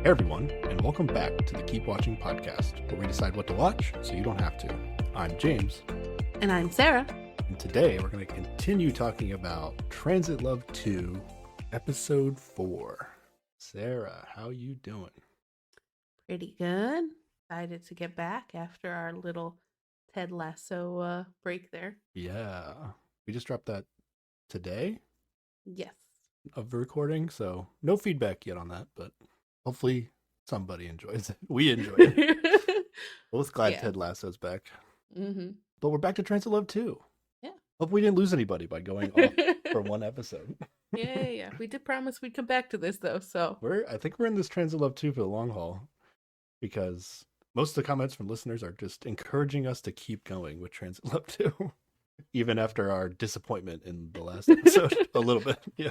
Hey everyone, and welcome back to the Keep Watching podcast, where we decide what to watch so you don't have to. I'm James. And I'm Sarah. And today we're going to continue talking about Transit Love 2, Episode 4. Sarah, how you doing? Pretty good. Excited to get back after our little Ted Lasso break there. Yeah, we just dropped that today Yes. of the recording, so no feedback yet on that, but hopefully somebody enjoys it. We enjoyed it. Both glad Ted Lasso's back. Mm-hmm. But we're back to Transit Love 2. Yeah. Hope we didn't lose anybody by going off for one episode. Yeah. We did promise we'd come back to this, though, so. I think we're in this Transit Love 2 for the long haul, because most of the comments from listeners are just encouraging us to keep going with Transit Love 2, even after our disappointment in the last episode a little bit. Yeah.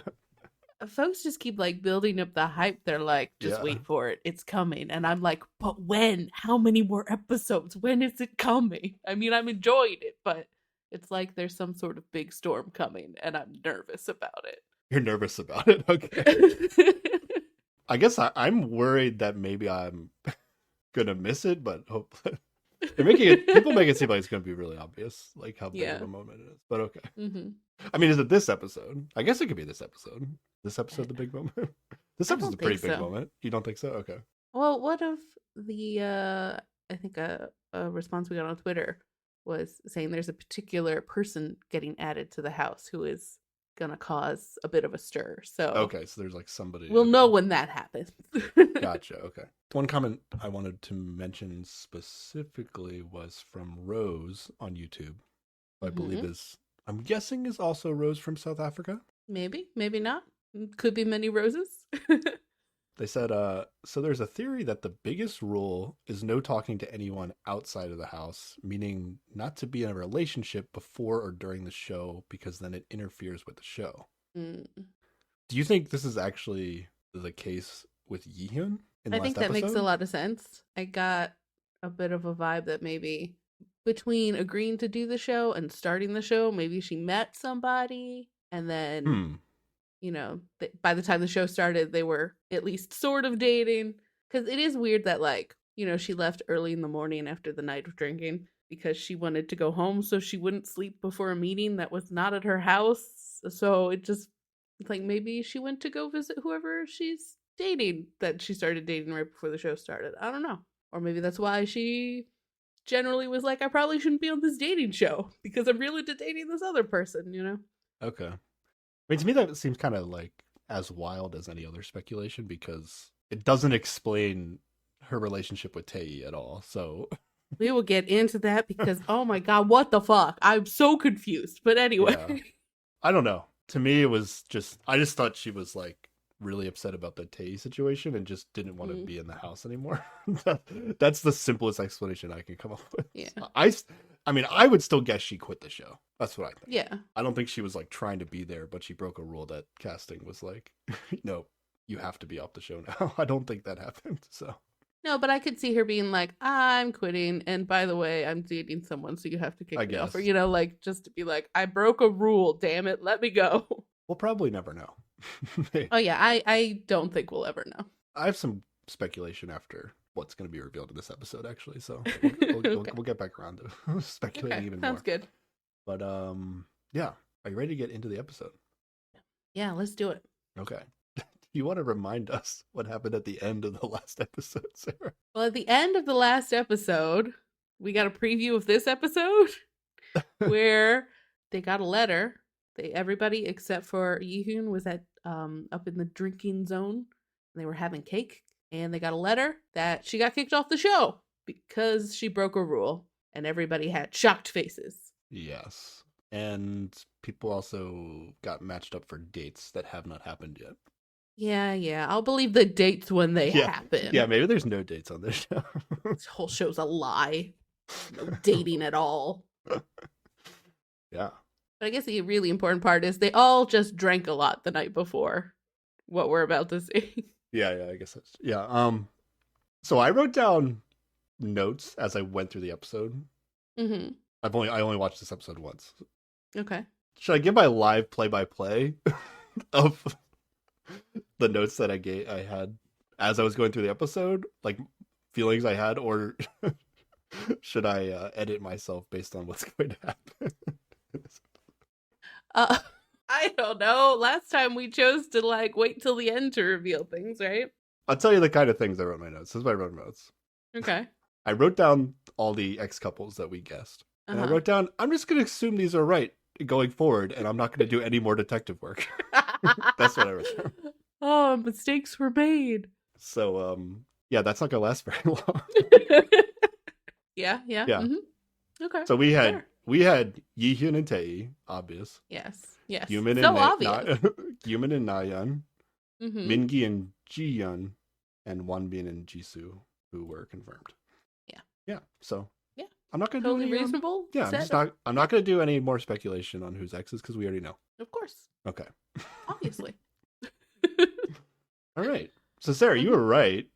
Folks just keep building up the hype. They're like, just wait for it. It's coming. And I'm like, but when? How many more episodes? When is it coming? I mean, I'm enjoying it, but it's like there's some sort of big storm coming and I'm nervous about it. You're nervous about it? Okay. I guess I'm worried that maybe I'm going to miss it, but hopefully. People make it seem like it's going to be really obvious, like how big of a moment it is. But okay. Mm-hmm. I mean, is it this episode? I guess it could be this episode. This episode, the big moment? This episode's a pretty big moment. You don't think so? Okay. Well, what if the, I think a response we got on Twitter was saying there's a particular person getting added to the house who is going to cause a bit of a stir. So okay, so there's somebody. We'll know when that happens. Gotcha, okay. One comment I wanted to mention specifically was from Rose on YouTube. I believe I'm guessing is also Rose from South Africa. Maybe not. Could be many roses. They said, so there's a theory that the biggest rule is no talking to anyone outside of the house, meaning not to be in a relationship before or during the show, because then it interferes with the show. Do you think this is actually the case with Yi-hyun in the last episode? I think that makes a lot of sense. I got a bit of a vibe that maybe between agreeing to do the show and starting the show, maybe she met somebody and then... You know, by the time the show started, they were at least sort of dating. Because it is weird that, she left early in the morning after the night of drinking because she wanted to go home so she wouldn't sleep before a meeting that was not at her house. So it's like maybe she went to go visit whoever she's dating that she started dating right before the show started. I don't know. Or maybe that's why she generally was like, I probably shouldn't be on this dating show because I'm really into dating this other person, you know? Okay. I mean, to me, that seems kind of as wild as any other speculation because it doesn't explain her relationship with Tae at all. So we will get into that because, oh my God, what the fuck? I'm so confused. But anyway. Yeah. I don't know. To me, it was I just thought she was really upset about the Tae situation and just didn't want to be in the house anymore. That's the simplest explanation I can come up with. Yeah. I mean, I would still guess she quit the show. That's what I think. Yeah. I don't think she was trying to be there, but she broke a rule that casting was no, you have to be off the show now. I don't think that happened. So. No, but I could see her being like, I'm quitting. And by the way, I'm dating someone, so you have to kick me off. Or, just to be like, I broke a rule. Damn it. Let me go. We'll probably never know. Oh, yeah. I don't think we'll ever know. I have some speculation after what's going to be revealed in this episode, actually. So we'll get back around to speculating even more. Sounds good. But yeah, are you ready to get into the episode? Yeah, let's do it. Okay. You want to remind us what happened at the end of the last episode, Sarah? Well, at the end of the last episode, we got a preview of this episode where they got a letter. Everybody except for Yi-hyun was at up in the drinking zone. And they were having cake, and they got a letter that she got kicked off the show because she broke a rule, and everybody had shocked faces. Yes. And people also got matched up for dates that have not happened yet. Yeah. I'll believe the dates when they happen. Yeah, maybe there's no dates on this show. This whole show's a lie. No dating at all. Yeah. But I guess the really important part is they all just drank a lot the night before what we're about to see. Yeah, I guess that's... Yeah, so I wrote down notes as I went through the episode. Mm-hmm. I only watched this episode once. Okay. Should I give my live play-by-play of the notes that I had as I was going through the episode, like feelings I had, or should I edit myself based on what's going to happen? Uh, I don't know. Last time we chose to like wait till the end to reveal things, right? I'll tell you the kind of things I wrote in my notes. This is what I wrote in my notes. Okay. I wrote down all the ex couples that we guessed. And I wrote down, I'm just going to assume these are right going forward, and I'm not going to do any more detective work. That's what I wrote down. Oh, mistakes were made. So, yeah, that's not going to last very long. Yeah. Mm-hmm. Okay. So we had Yihyun and Tae, obvious. Yes. Yumin so and obvious. Yumin and Nayeon, mm-hmm. Mingi and Jiyeon, and Wonbin and Jisoo, who were confirmed. Yeah. So I'm not going to do any reasonable. Yeah, I'm not going to do any more speculation on who's exes because we already know. Of course. Okay. Obviously. All right. So Sarah, you were right.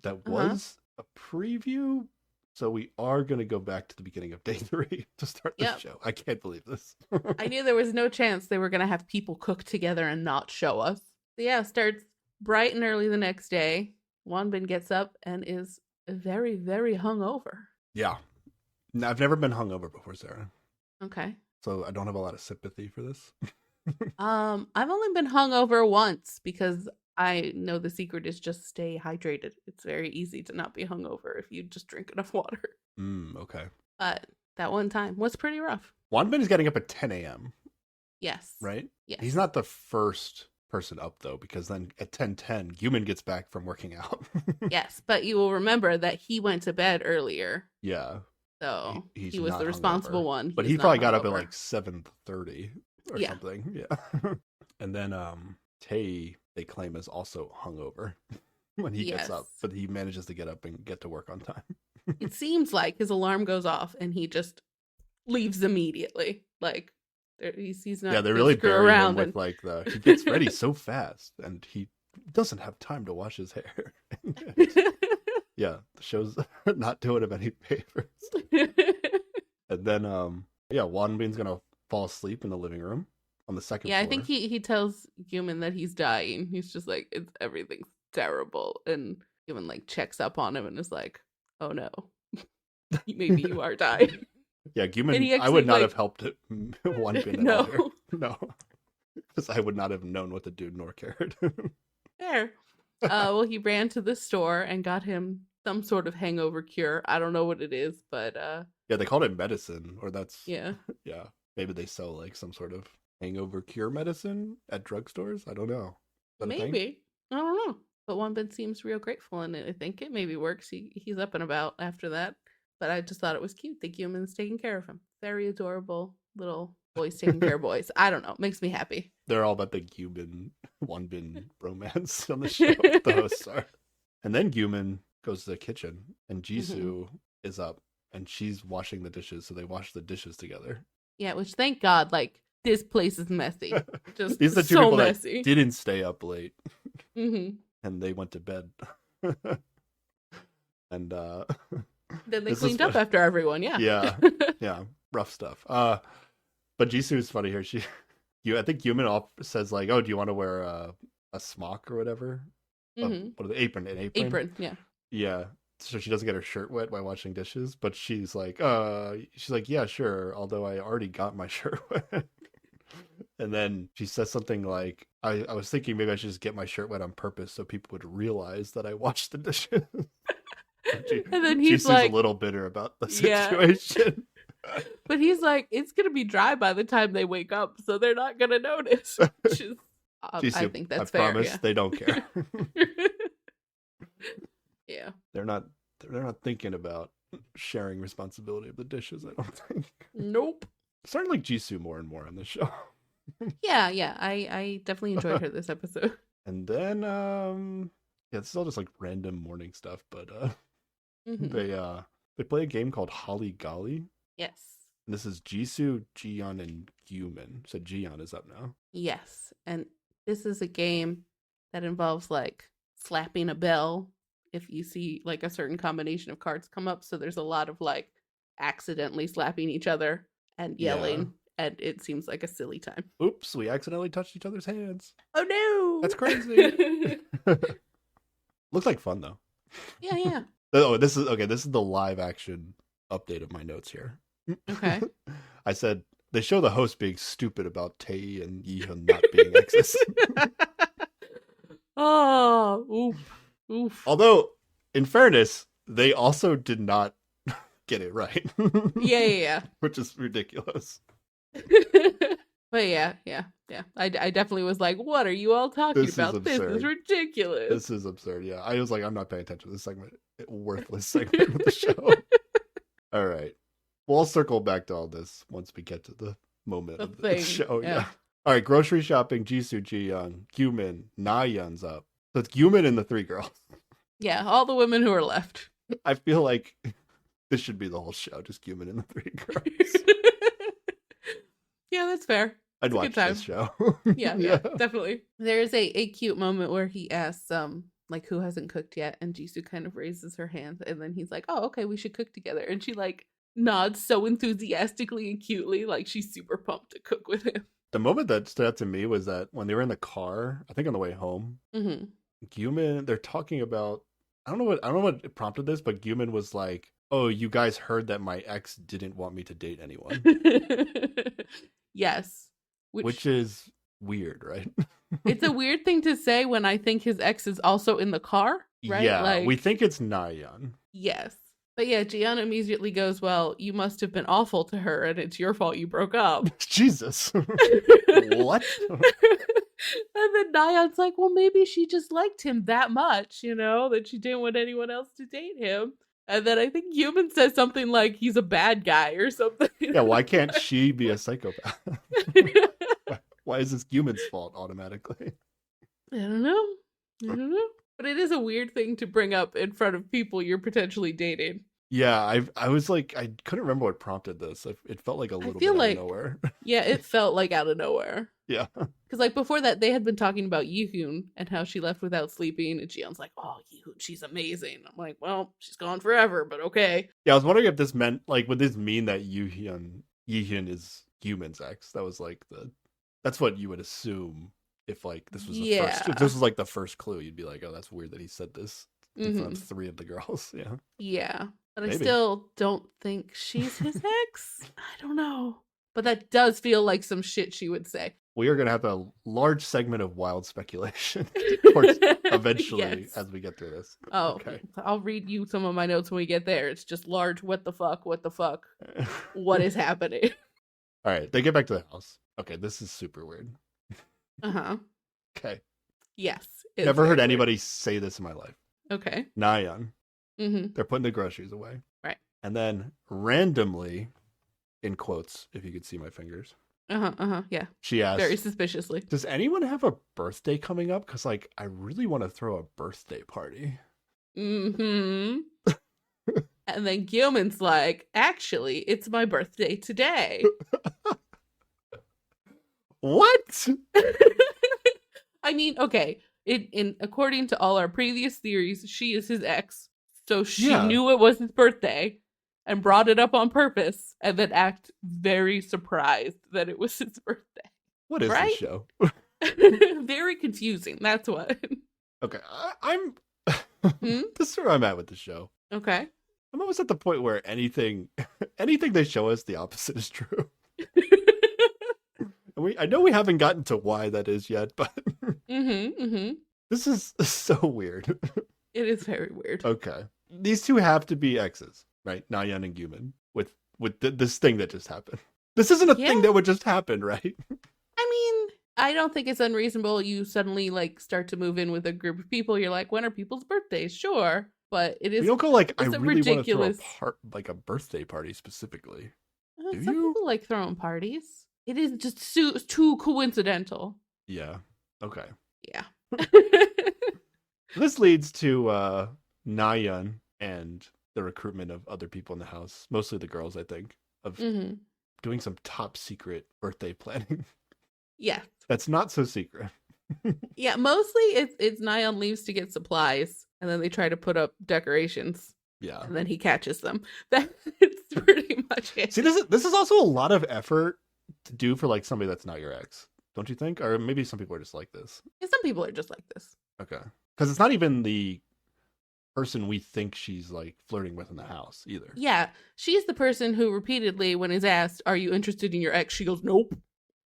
That was a preview. So we are going to go back to the beginning of day 3 to start the show. I can't believe this. I knew there was no chance they were going to have people cook together and not show us. So yeah, starts bright and early the next day. Wonbin gets up and is very, very hungover. Yeah. I've never been hungover before, Sarah. Okay. So I don't have a lot of sympathy for this. I've only been hungover once because I know the secret is just stay hydrated. It's very easy to not be hungover if you just drink enough water. Okay. But that one time was pretty rough. Wonbin is getting up at 10 a.m. Yes. Right? Yes. He's not the first person up, though, because then at 10:10, Yumin gets back from working out. Yes, but you will remember that he went to bed earlier. Yeah. So he was the responsible one. But he probably got up at like 7:30 or something. Yeah. And then Tae, they claim, is also hungover when he gets up, but he manages to get up and get to work on time. It seems like his alarm goes off and he just leaves immediately. Like he's not. Yeah, they're really burying him with like he gets ready so fast and he doesn't have time to wash his hair. Yeah, the show's not doing him any favors. And then Wonbin's gonna fall asleep in the living room on the second floor. I think he tells Yumin that he's dying. He's just like, everything's terrible. And Yumin like checks up on him and is like, oh no, maybe you are dying. Yeah, Yumin, I would not have helped Wonbin at all. No. Because I would not have known what to do nor cared. Fair. Well, he ran to the store and got him some sort of hangover cure. I don't know what it is, but yeah, they called it medicine, or that's yeah. Maybe they sell like some sort of hangover cure medicine at drugstores. I don't know. Maybe. I don't know. But Wonbin seems real grateful, and I think it maybe works. He's up and about after that. But I just thought it was cute. The Yumin's taking care of him. Very adorable little boys taking care of boys. I don't know. Makes me happy. They're all about the Wonbin romance on the show. The hosts are. And then Yumin goes to the kitchen, and Jisoo is up, and she's washing the dishes. So they wash the dishes together. Yeah, which thank God, like, this place is messy. Just these are the two so people messy. That didn't stay up late. And they went to bed. And then they cleaned up after everyone. Yeah. Rough stuff. But Jisoo is funny here. I think Yumin says like, "Oh, do you want to wear a smock or whatever? What are the apron? An apron? Apron, yeah. Yeah. So she doesn't get her shirt wet by washing dishes, but she's like, yeah, sure. Although I already got my shirt wet." And then she says something like, I was thinking maybe I should just get my shirt wet on purpose so people would realize that I washed the dishes. And then he's like, a little bitter about the situation. But he's like, it's going to be dry by the time they wake up, so they're not going to notice. Which is, I think that's fair. I promise they don't care. Yeah. They're not thinking about sharing responsibility of the dishes, I don't think. Nope. Starting like Jisoo more and more on the show. Yeah. I definitely enjoyed her this episode. And then it's all just like random morning stuff, but they play a game called Holly Golly. Yes. And this is Jisoo, Jiyeon, and Yumin. So Jiyeon is up now. Yes. And this is a game that involves like slapping a bell if you see like a certain combination of cards come up. So there's a lot of like accidentally slapping each other and yelling. Yeah. And it seems like a silly time. Oops, we accidentally touched each other's hands. Oh no! That's crazy. Looks like fun though. Yeah, yeah. Oh, this is the live action update of my notes here. Okay. I said they show the host being stupid about Tae and Yihyun not being exes. Oh, oof. Although, in fairness, they also did not get it right. Yeah. Which is ridiculous. But yeah. I definitely was like, what are you all talking about? This is ridiculous. This is absurd. Yeah. I was like, I'm not paying attention to this segment. Worthless segment of the show. All right. We'll circle back to all this once we get to the moment of the show. Yeah. All right. Grocery shopping. Jisoo, Jiyoung, Gyumin, Nayeon's up. So it's Gyumin and the three girls. Yeah. All the women who are left. I feel like this should be the whole show. Just Gyumin and the three girls. Yeah, that's fair. I'd watch this show. yeah, definitely. There's a cute moment where he asks like who hasn't cooked yet, and Jisoo kind of raises her hand, and then he's like, oh, okay, we should cook together. And she like nods so enthusiastically and cutely, like she's super pumped to cook with him. The moment that stood out to me was that when they were in the car, I think on the way home, Gyumin, they're talking about I don't know what prompted this, but Gyumin was like, oh, you guys heard that my ex didn't want me to date anyone. Yes. Which is weird, right? It's a weird thing to say when I think his ex is also in the car, right? Yeah, like, we think it's Nayeon. Yes. But yeah, Jiyeon immediately goes, well, you must have been awful to her, and it's your fault you broke up. Jesus. What? And then Nayeon's like, well, maybe she just liked him that much, that she didn't want anyone else to date him. And then I think Gyumin says something like he's a bad guy or something. Yeah, why can't she be a psychopath? Why is this Gyumin's fault automatically? I don't know. But it is a weird thing to bring up in front of people you're potentially dating. Yeah, I was like, I couldn't remember what prompted this. It felt like a little bit out of nowhere. Yeah, it felt like out of nowhere. Yeah. Because like before that, they had been talking about Yihyun and how she left without sleeping. And Jiyeon's like, oh, Yihyun, she's amazing. I'm like, well, she's gone forever, but okay. Yeah, I was wondering if this meant, like, would this mean that Yihyun is Gyumin's ex? That was like that's what you would assume if like this was the first. If this was like the first clue, you'd be like, oh, that's weird that he said this in front of three of the girls. Yeah. Yeah. But maybe. I still don't think she's his ex. I don't know. But that does feel like some shit she would say. We are going to have a large segment of wild speculation eventually as we get through this. Oh, okay. I'll read you some of my notes when we get there. It's just large, what the fuck, what is happening? All right, they get back to the house. Okay, this is super weird. Uh-huh. Okay. Yes. Never heard anybody say this in my life. Okay. Nayeon. They're putting the groceries away. Right. And then randomly, in quotes, if you could see my fingers. Yeah. She asked, very suspiciously, does anyone have a birthday coming up? Because, like, I really want to throw a birthday party. And then Gyumin's like, actually, it's my birthday today. What? I mean, okay. In according to all our previous theories, she is his ex. So she knew it was his birthday and brought it up on purpose and then act very surprised that it was his birthday. What is this show? Very confusing. That's what. Okay. I'm this is where I'm at with the show. Okay. I'm almost at the point where anything they show us, the opposite is true. I know we haven't gotten to why that is yet, but this is so weird. It is very weird. Okay. These two have to be exes, right? Nayeon and Gyumin, with this thing that just happened. This isn't a thing that would just happen, right? I mean, I don't think it's unreasonable. You suddenly like start to move in with a group of people. You're like, when are people's birthdays? Sure. But it is. You don't go like, I really ridiculous... want to throw a birthday party specifically. Some people like throwing parties. It is just too coincidental. Yeah. Okay. Yeah. This leads to Nayeon and the recruitment of other people in the house, mostly the girls, I think, of doing some top secret birthday planning. Yeah. That's not so secret. Yeah, mostly it's Nayeon leaves to get supplies, and then they try to put up decorations. Yeah. And then he catches them. That's pretty much it. See, this is also a lot of effort to do for like somebody that's not your ex, don't you think? Or maybe some people are just like this. Yeah, some people are just like this. Okay. Because it's not even the person we think she's like flirting with in the house either. Yeah, she's the person who repeatedly, when is asked, "Are you interested in your ex?" she goes, "Nope."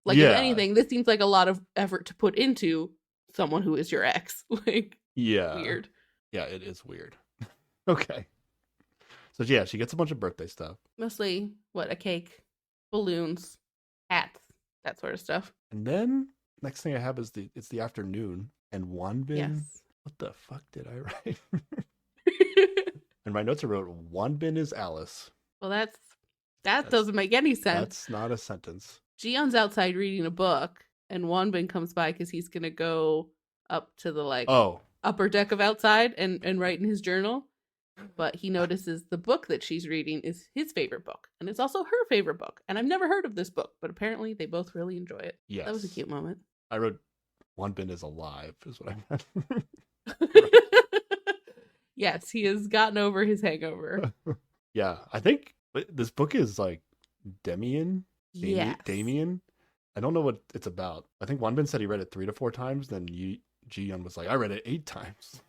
Like, if Yeah. anything, this seems like a lot of effort to put into someone who is your ex. Like, Yeah. weird. Yeah, it is weird. Okay. So yeah, she gets a bunch of birthday stuff. Mostly, what, a cake, balloons, hats, that sort of stuff. And then next thing I have is it's the afternoon, and Wanbin. Yes. What the fuck did I write? In my notes I wrote, Wanbin is Alice. Well, that doesn't make any sense. That's not a sentence. Ji-yeon's outside reading a book, and Wanbin comes by because he's gonna go up to the upper deck of outside and write in his journal. But he notices the book that she's reading is his favorite book, and it's also her favorite book. And I've never heard of this book, but apparently they both really enjoy it. Yes. That was a cute moment. I wrote, Wanbin is alive, is what I meant. Yes, he has gotten over his hangover. Yeah, I think this book is like Damien. Yes. I don't know what it's about. I think Wanbin said he read it 3 to 4 times. Then Ji-yeon was like, I read it 8 times.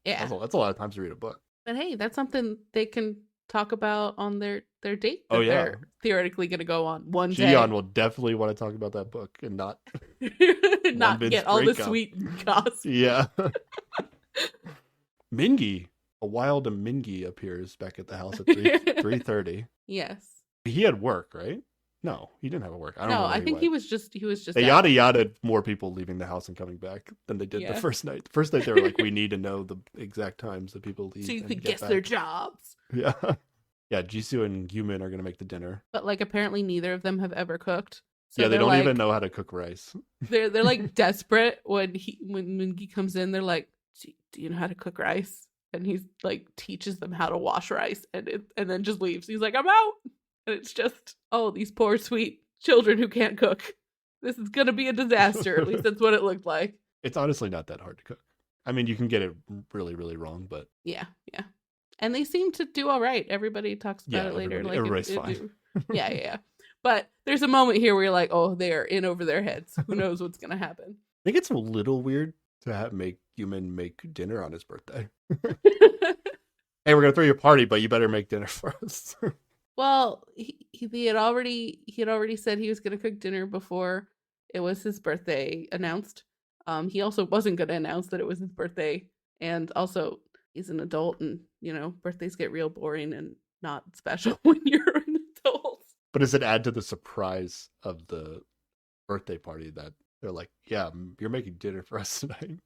Yeah. That's a lot of times to read a book. But hey, that's something they can talk about on their date that they're theoretically going to go on one day. Ji-yeon will definitely want to talk about that book and not get all the sweet gossip. Yeah. Mingi, a wild Mingi appears back at the house at 3:30. Yes. He had work, right? No, he didn't have a work. I think he was just they yada more people leaving the house and coming back than they did the first night. The first night they were like, we need to know the exact times that people leave. So you could guess their jobs. Yeah. Yeah, Jisoo and Yumin are gonna make the dinner. But like apparently neither of them have ever cooked. So yeah, they don't even know how to cook rice. They're like desperate when Mingi comes in, they're like, do you know how to cook rice? And he's like teaches them how to wash rice and then just leaves. He's like, I'm out. And it's just, oh, these poor sweet children who can't cook. This is gonna be a disaster. At least that's what it looked like. It's honestly not that hard to cook. I mean, you can get it really, really wrong, but yeah. And they seem to do all right. Everybody talks about it later. Everybody's fine. Yeah. But there's a moment here where you're like, oh, they're in over their heads. Who knows what's gonna happen? I think it's a little weird to make Yumin make dinner on his birthday. Hey, we're gonna throw you a party, but you better make dinner for us. Well, he had already said he was gonna cook dinner before it was his birthday announced. He also wasn't gonna announce that it was his birthday, and also he's an adult, and birthdays get real boring and not special when you're an adult. But does it add to the surprise of the birthday party that they're like, yeah, you're making dinner for us tonight.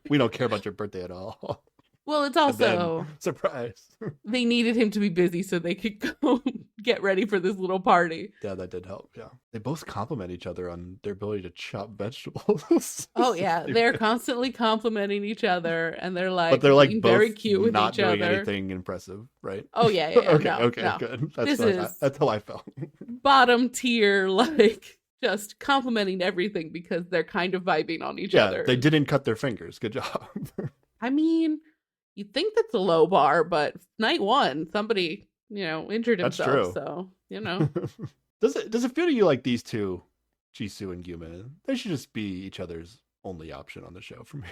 We don't care about your birthday at all. Well, it's also surprise. They needed him to be busy so they could go get ready for this little party. Yeah, that did help. Yeah, they both compliment each other on their ability to chop vegetables. Oh yeah, they're constantly complimenting each other, and they're like, but they're like both very cute with not each other. Doing anything impressive, right? Oh yeah. Okay, no. Good. That's how I felt. Bottom tier, like just complimenting everything because they're kind of vibing on each other. They didn't cut their fingers. Good job. I mean, you'd think that's a low bar, but night one, somebody, injured himself. That's true. So, Does it feel to you like these two, Jisoo and Yumin, they should just be each other's only option on the show from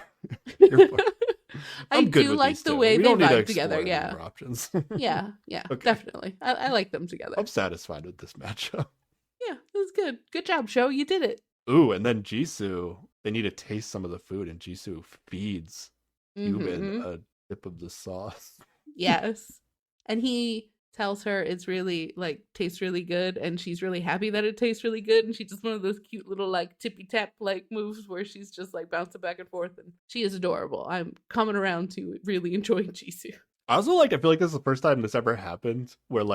here? I do like the way they vibe together. Yeah. More options. Yeah. Okay. Definitely. I like them together. I'm satisfied with this matchup. Yeah, it was good. Good job, show. You did it. Ooh, and then Jisoo, they need to taste some of the food, and Jisoo feeds Yumin a dip of the sauce. Yes. And he tells her it's really tastes really good, and she's really happy that it tastes really good, and she does one of those cute little tippy tap moves where she's just bouncing back and forth, and she is adorable. I'm coming around to really enjoying Jisoo. I also I feel like this is the first time this ever happened where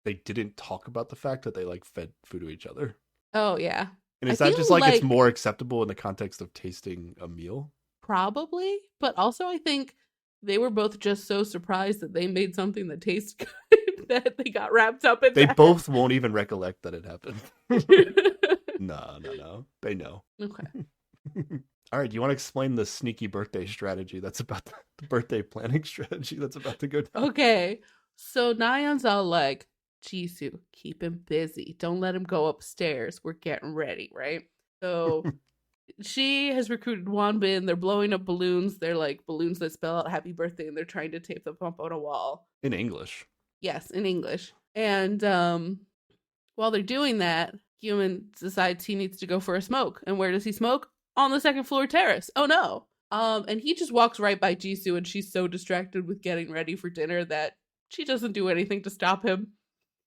they didn't talk about the fact that they fed food to each other. Oh yeah. And is that just it's more acceptable in the context of tasting a meal? Probably, but also I think they were both just so surprised that they made something that tastes good that they got wrapped up in They that. both won't even recollect that it happened. No. They know. Okay. All right, do you want to explain the sneaky birthday strategy that's about the birthday planning strategy that's about to go down? Okay. So Nayeon's all like, Jisoo, keep him busy. Don't let him go upstairs. We're getting ready, right? So she has recruited Wanbin. They're blowing up balloons. They're like balloons that spell out happy birthday, and they're trying to tape them up on a wall. In English. Yes, in English. And while they're doing that, Human decides he needs to go for a smoke. And where does he smoke? On the second floor terrace. Oh no. And he just walks right by Jisoo, and she's so distracted with getting ready for dinner that she doesn't do anything to stop him.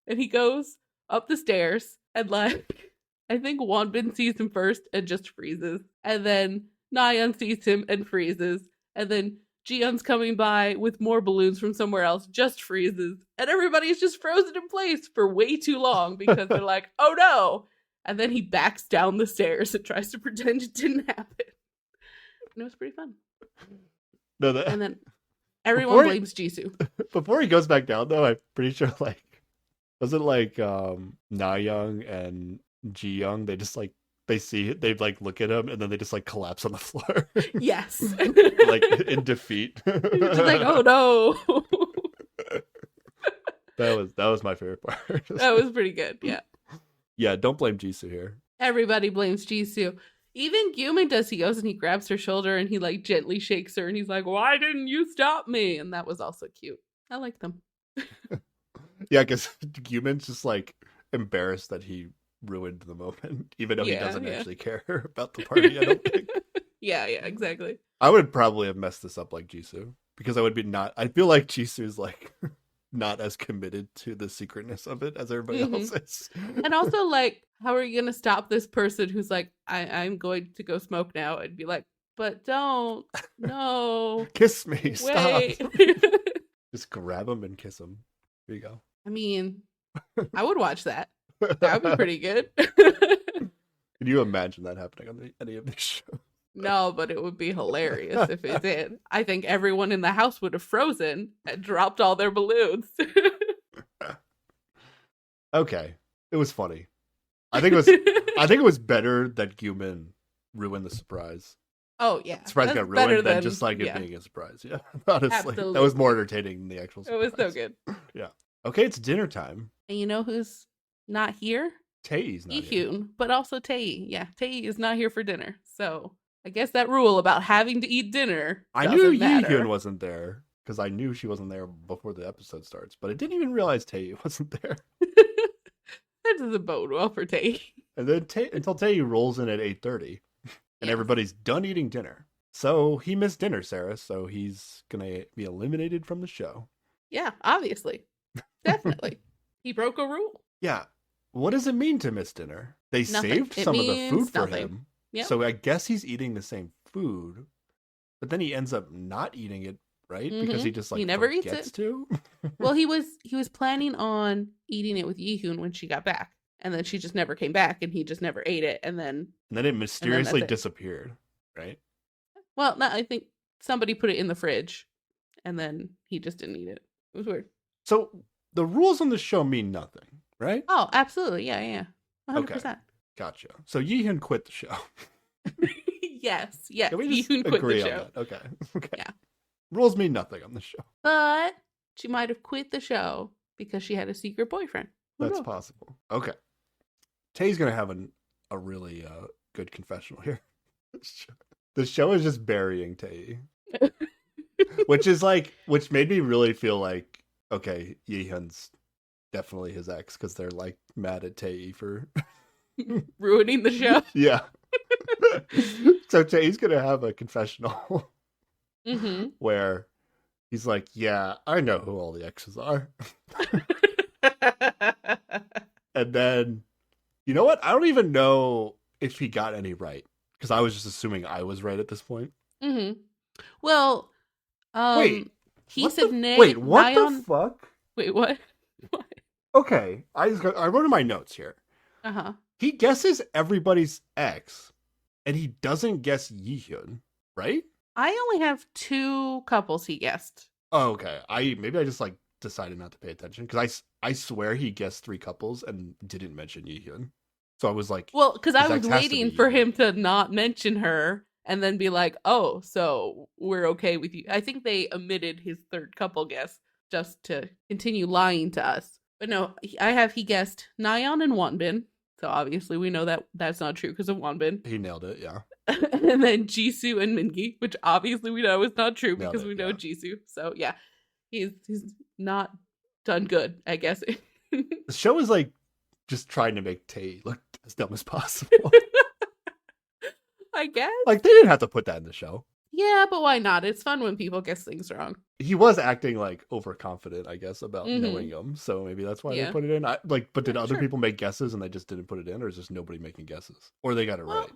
And he goes up the stairs, and like, I think Wanbin sees him first and just freezes. And then Nayeon sees him and freezes. And then Jiyeon's coming by with more balloons from somewhere else, just freezes. And everybody's just frozen in place for way too long because they're like, oh no. And then he backs down the stairs and tries to pretend it didn't happen. And it was pretty fun. No, and then everyone blames Jisoo. Before he goes back down, though, I'm pretty sure, like, wasn't like Nayoung and Jiyoung, they just like, they like look at him and then they just like collapse on the floor. Yes. Like in defeat. Just like, oh no. That was my favorite part. That was pretty good, yeah. Yeah, don't blame Jisoo here. Everybody blames Jisoo. Even Gyumin does. He goes and he grabs her shoulder and he like gently shakes her and he's like, why didn't you stop me? And that was also cute. I like them. Yeah, because Gyumin's just like embarrassed that he ruined the moment, even though he doesn't actually care about the party, I don't think. Yeah, exactly. I would probably have messed this up like Jisoo, because I feel like Jisoo's like not as committed to the secretness of it as everybody else is. And also, like, how are you going to stop this person who's like, I'm going to go smoke now, and be like, but don't, no. Kiss me, stop. Just grab him and kiss him. There you go. I mean, I would watch that. That would be pretty good. Can you imagine that happening on any of these shows? No, but it would be hilarious if it did. I think everyone in the house would have frozen and dropped all their balloons. Okay, it was funny. I think it was better that Gyumin ruined the surprise. Oh yeah, surprise got ruined than just like it being a surprise. Yeah, honestly, absolutely. That was more entertaining than the actual surprise. It was so good. Yeah. Okay, it's dinner time. And you know who's not here? Tae's not here. Ihyun, but also Tae. Yeah, Tae is not here for dinner. So I guess that rule about having to eat dinner I knew Ihyun wasn't there because I knew she wasn't there before the episode starts, but I didn't even realize Tae wasn't there. That doesn't bode well for Tae. And then until Tae rolls in at 8:30, and everybody's done eating dinner. So he missed dinner, Sarah. So he's gonna be eliminated from the show. Yeah, obviously, definitely, he broke a rule. Yeah. What does it mean to miss dinner? They saved some of the food for him. Yep. So I guess he's eating the same food, but then he ends up not eating it, right? Because he just like he never eats it. To. Well, he was planning on eating it with Yihyun when she got back, and then she just never came back, and he just never ate it, and then it mysteriously disappeared, right? Well, no, I think somebody put it in the fridge, and then he just didn't eat it. It was weird. So the rules on the show mean nothing, right? Oh, absolutely, yeah, 100%. Okay. Gotcha. So Yihyun quit the show. Yes. Can we just Yihyun quit agree the show? On that? Okay. Yeah. Rules mean nothing on the show. But she might have quit the show because she had a secret boyfriend. That's possible. Okay. Tae's gonna have a really good confessional here. The show is just burying Tae. which made me really feel like, okay, Yihyun's definitely his ex because they're like mad at Tae for ruining the show. Yeah. So Tae's gonna have a confessional where he's like, yeah, I know who all the exes are. And then, you know what? I don't even know if he got any right because I was just assuming I was right at this point. Well, wait, he said wait, what the fuck? Wait, what? Okay, I wrote in my notes here. He guesses everybody's ex, and he doesn't guess Yihyun, right? I only have 2 couples he guessed. Oh, okay. Maybe I just like decided not to pay attention because I swear he guessed 3 couples and didn't mention Yihyun. So I was like, well, because I was waiting for him to not mention her and then be like, oh, so we're okay with you. I think they omitted his 3rd couple guess just to continue lying to us. But no, he guessed Nayeon and Wanbin. So obviously we know that that's not true because of Wanbin. He nailed it, yeah. And then Jisoo and Mingi, which obviously we know is not true because we know yeah. Jisoo. So yeah, he's not done good, I guess. The show is like just trying to make Tae look as dumb as possible. I guess. Like, they didn't have to put that in the show. Yeah, but why not? It's fun when people guess things wrong. He was acting like overconfident, I guess, about knowing him. So maybe that's why they put it in. But did other people make guesses and they just didn't put it in, or is just nobody making guesses, or they got it right?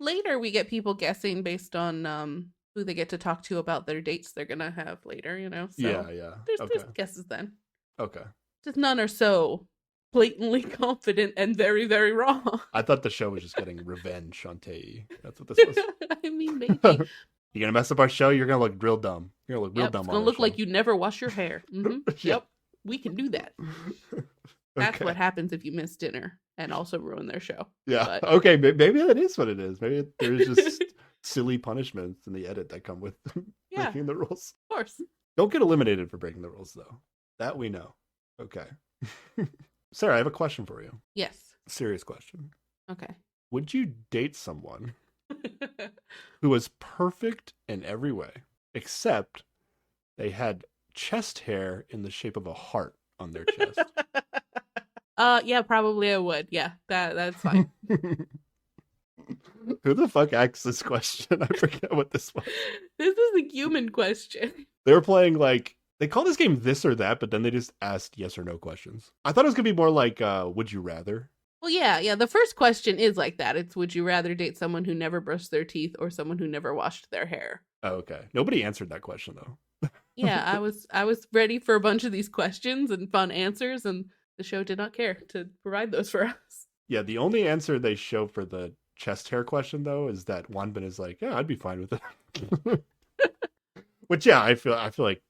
Later, we get people guessing based on who they get to talk to about their dates they're gonna have later. You know. So yeah. There's guesses then. Okay. Just none are so blatantly confident and very, very wrong. I thought the show was just getting revenge on Tae. That's what this was. I mean, maybe. You're gonna mess up our show. You're gonna look real dumb. You're gonna look real dumb. It's gonna look like you never wash your hair. Mm-hmm. Yep, we can do that. That's what happens if you miss dinner and also ruin their show. Yeah. But... Okay. Maybe that is what it is. Maybe there's just silly punishments in the edit that come with breaking the rules. Of course. Don't get eliminated for breaking the rules, though. That we know. Okay. Sarah, I have a question for you. Yes. Serious question. Okay. Would you date someone who was perfect in every way, except they had chest hair in the shape of a heart on their chest? Yeah, probably I would. Yeah, that's fine. Who the fuck asked this question? I forget what this was. This is a human question. They were playing like, they call this game This or That, but then they just asked yes or no questions. I thought it was gonna be more like, would you rather? Well, yeah. The first question is like that. It's, would you rather date someone who never brushed their teeth or someone who never washed their hair? Oh, okay. Nobody answered that question though. Yeah, I was ready for a bunch of these questions and fun answers, and the show did not care to provide those for us. Yeah, the only answer they show for the chest hair question though is that Wanbin is like, yeah, I'd be fine with it. Which yeah, I feel like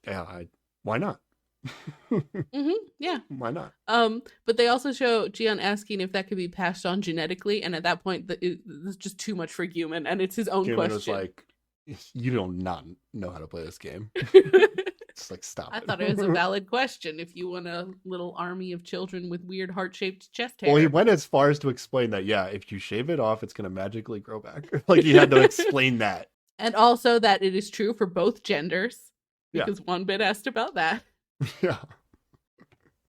why not? Yeah. Why not? But they also show Jian asking if that could be passed on genetically, and at that point, it's just too much for Guman, and it's his own Guman question. Was like, you do not know how to play this game. It's like, stop. I thought it was a valid question. If you want a little army of children with weird heart-shaped chest hair. Well, he went as far as to explain that, yeah, if you shave it off, it's going to magically grow back. Like, he had to explain that. And also that it is true for both genders. Because one bit asked about that. Yeah.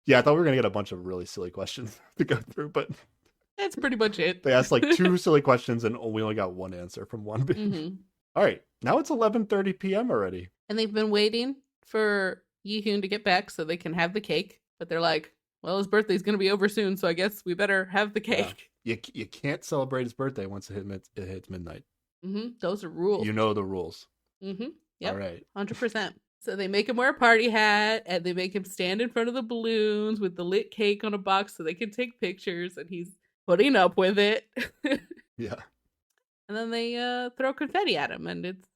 Yeah, I thought we were going to get a bunch of really silly questions to go through, but... That's pretty much it. They asked like 2 silly questions, and we only got one answer from one bit. Mm-hmm. All right, now it's 11:30 p.m. already. And they've been waiting for Yi-Hoon to get back so they can have the cake. But they're like, well, his birthday's going to be over soon, so I guess we better have the cake. Yeah. You can't celebrate his birthday once it hits midnight. Mm-hmm. Those are rules. You know the rules. Mm-hmm. Yep. All right. 100%. So they make him wear a party hat, and they make him stand in front of the balloons with the lit cake on a box so they can take pictures, and he's putting up with it. Yeah. And then they throw confetti at him, and it's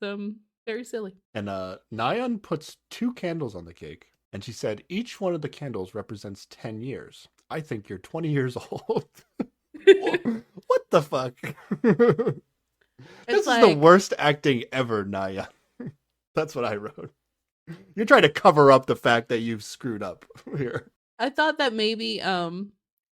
very silly. And Nayeon puts 2 candles on the cake, and she said, each one of the candles represents 10 years. I think you're 20 years old. What the fuck? This is the worst acting ever, Nayeon. That's what I wrote. You're trying to cover up the fact that you've screwed up here. I thought that maybe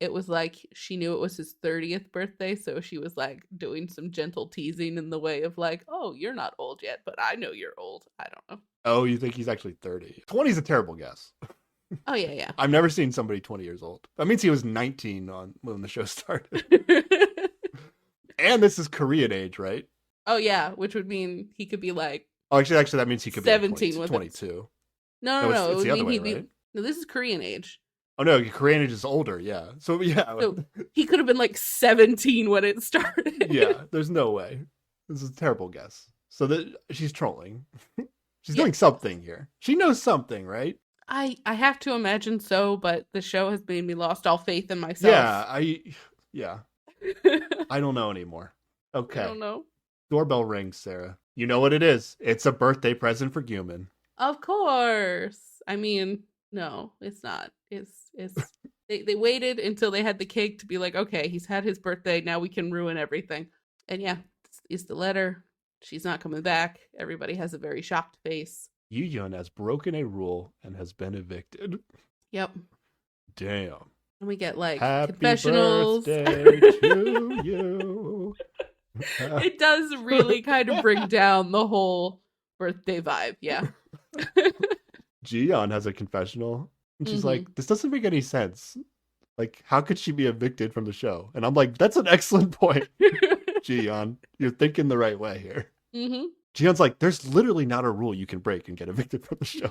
it was like she knew it was his 30th birthday, so she was like doing some gentle teasing in the way of like, oh, you're not old yet, but I know you're old. I don't know. Oh, you think he's actually 30? 20 is a terrible guess. Oh, yeah. I've never seen somebody 20 years old. That means he was 19 when the show started. And this is Korean age, right? Oh, yeah, which would mean he could be like... Oh, actually, that means he could be 17 like 22. No. It's the other way, right? No, this is Korean age. Oh, no, Korean age is older, yeah. So, yeah. So he could have been like 17 when it started. Yeah, there's no way. This is a terrible guess. So she's trolling. She's doing something here. She knows something, right? I have to imagine so, but the show has made me lost all faith in myself. Yeah. I don't know anymore. Okay. I don't know. Doorbell rings, Sarah. You know what it is. It's a birthday present for Guman. Of course. I mean, no, it's not. It's they waited until they had the cake to be like, okay, he's had his birthday, now we can ruin everything. And yeah, it's the letter. She's not coming back. Everybody has a very shocked face. Yi-Yeon has broken a rule and has been evicted. Yep. Damn. And we get like Happy confessionals. Birthday to you. It does really kind of bring down the whole birthday vibe. Yeah. Jiyeon has a confessional, and she's like, "This doesn't make any sense. Like, how could she be evicted from the show?" And I'm like, "That's an excellent point, Jiyeon. You're thinking the right way here." Jiyeon's like, "There's literally not a rule you can break and get evicted from the show."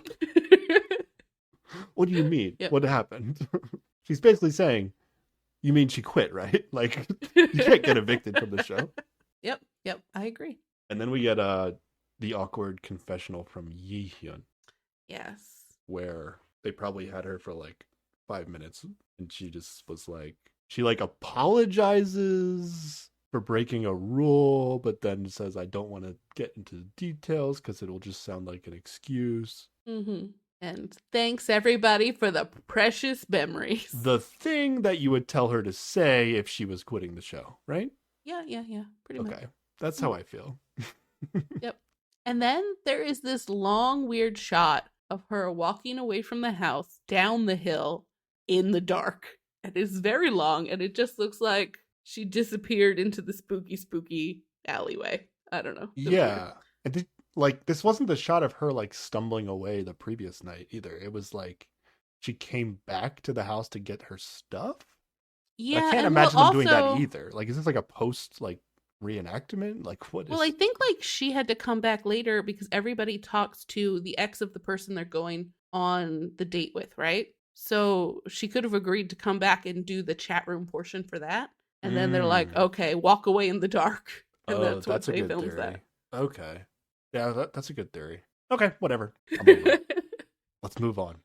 What do you mean? Yep. What happened? She's basically saying, "You mean she quit, right? Like, you can't get evicted from the show." Yep, I agree. And then we get the awkward confessional from Yihyun. Yes. Where they probably had her for like 5 minutes, and she just was like, she like apologizes for breaking a rule, but then says, "I don't want to get into details because it'll just sound like an excuse." And thanks everybody for the precious memories. The thing that you would tell her to say if she was quitting the show, right? Yeah. Pretty much. Okay. That's how I feel. Yep. And then there is this long, weird shot of her walking away from the house down the hill in the dark. And it's very long, and it just looks like she disappeared into the spooky alleyway. I don't know. Yeah. And like, this wasn't the shot of her like stumbling away the previous night either. It was like she came back to the house to get her stuff. Yeah, I can't imagine them doing that either. Like, is this like a post like reenactment? Like, what is... Well, I think like she had to come back later because everybody talks to the ex of the person they're going on the date with, right? So she could have agreed to come back and do the chat room portion for that. And then they're like, "Okay, walk away in the dark." And that's what they filmed that. Okay. Yeah, that's a good theory. Okay, whatever. Let's move on.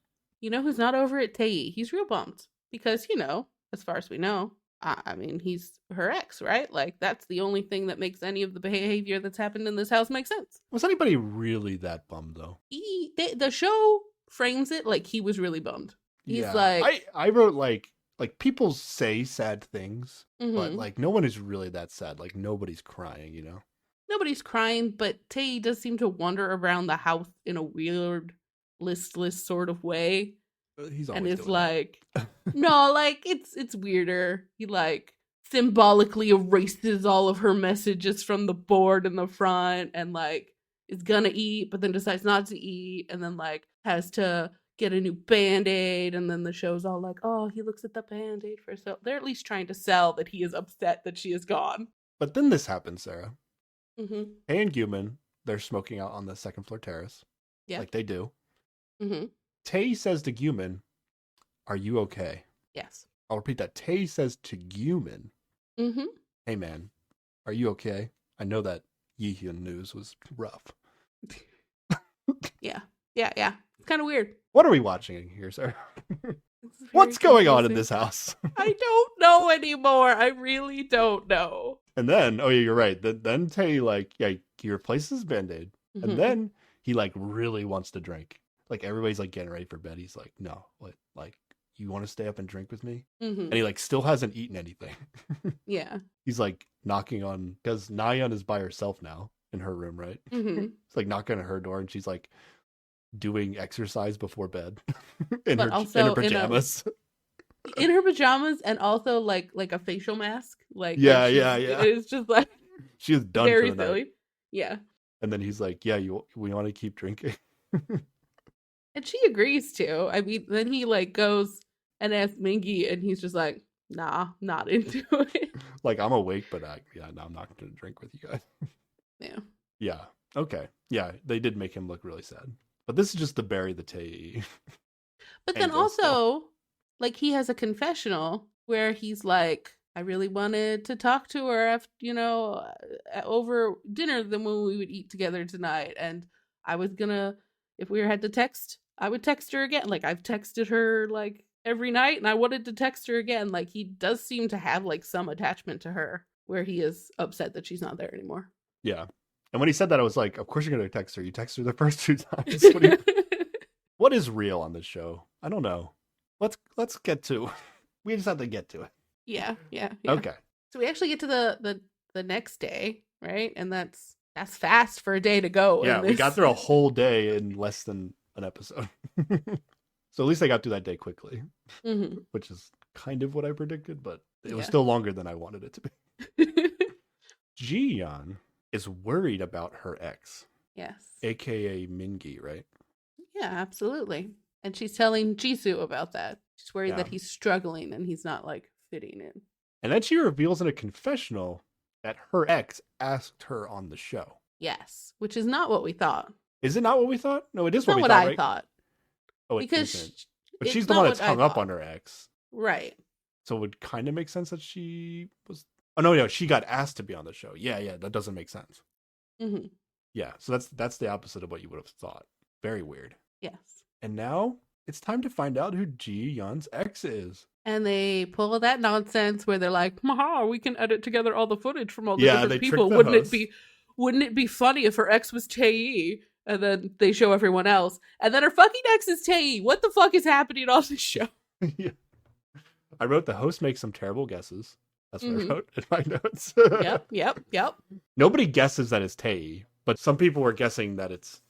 You know who's not over it? Tae. He's real bummed because, you know, as far as we know, I mean, he's her ex, right? Like, that's the only thing that makes any of the behavior that's happened in this house make sense. Was anybody really that bummed, though? The show frames it like he was really bummed. He's like... I wrote, like people say sad things, but, like, no one is really that sad. Like, nobody's crying, you know? Nobody's crying, but Tae does seem to wander around the house in a weird, listless sort of way. He's always and it's doing like, no, like it's weirder. He like symbolically erases all of her messages from the board in the front, and like is gonna eat, but then decides not to eat, and then like has to get a new Band-Aid, and then the show's all like, oh, he looks at the Band-Aid for so they're at least trying to sell that he is upset that she is gone. But then this happens, Sarah. Mm-hmm. Tae and Gyumin, they're smoking out on the second floor terrace. Yeah. Like they do. Mm-hmm. Tae says to Gyumin, "Are you okay?" Yes. I'll repeat that. Tae says to Gyumin, mm-hmm. "Hey man, are you okay? I know that Yihyun news was rough." Yeah. It's kind of weird. What are we watching here, sir? What's going on in this house? I don't know anymore. I really don't know. And then, oh yeah, you're right. Then Tae, like, yeah, he replaces Band-Aid. Mm-hmm. And then he, like, really wants to drink. Like, everybody's, like, getting ready for bed. He's like, "No, what? Like, you want to stay up and drink with me?" Mm-hmm. And he, like, still hasn't eaten anything. Yeah. He's, like, knocking on, because Nayeon is by herself now in her room, right? Mm-hmm. It's like knocking on her door, and she's, like, doing exercise before bed in her pajamas. In her pajamas, and also like a facial mask. Like yeah. It's just like she was done very for the silly. night. Yeah. And then he's like, "Yeah, we want to keep drinking." And she agrees to. I mean, then he like goes and asks Mingi, and he's just like, "Nah, not into it." Like, I'm awake, but I'm not going to drink with you guys. Yeah. Yeah. Okay. Yeah, they did make him look really sad. But this is just to bury the Tae. But then also, like, he has a confessional where he's like, "I really wanted to talk to her after, over dinner than when we would eat together tonight. And I was gonna, if we had to text, I would text her again. Like, I've texted her, like, every night, and I wanted to text her again." Like, he does seem to have, like, some attachment to her where he is upset that she's not there anymore. Yeah. And when he said that, I was like, of course you're going to text her. You text her the first 2 times. What is real on this show? I don't know. Let's get to. We just have to get to it. Yeah. Okay. So we actually get to the next day, right? And that's fast for a day to go. Yeah, we got through a whole day in less than an episode. So at least I got through that day quickly, which is kind of what I predicted, but it was still longer than I wanted it to be. Ji-yeon is worried about her ex. Yes. AKA Mingi, right? Yeah, absolutely. And she's telling Jisoo about that. She's worried that he's struggling and he's not like fitting in. And then she reveals in a confessional that her ex asked her on the show. Yes, which is not what we thought. Is it not what we thought? No, it is what we thought. Not what I right? thought. Oh, it because isn't. But she's the one that's hung up on her ex. Right. So it would kind of make sense that she was... Oh, no, she got asked to be on the show. Yeah, that doesn't make sense. Mm-hmm. Yeah, so that's the opposite of what you would have thought. Very weird. Yes. And now it's time to find out who Ji-yeon's ex is. And they pull that nonsense where they're like, "Haha, we can edit together all the footage from all the different people. Wouldn't it be funny if her ex was Tae?" And then they show everyone else. And then her fucking ex is Tae. What the fuck is happening on this show? Yeah. I wrote the host makes some terrible guesses. That's what I wrote in my notes. Yep. Nobody guesses that it's Tae, but some people were guessing that it's...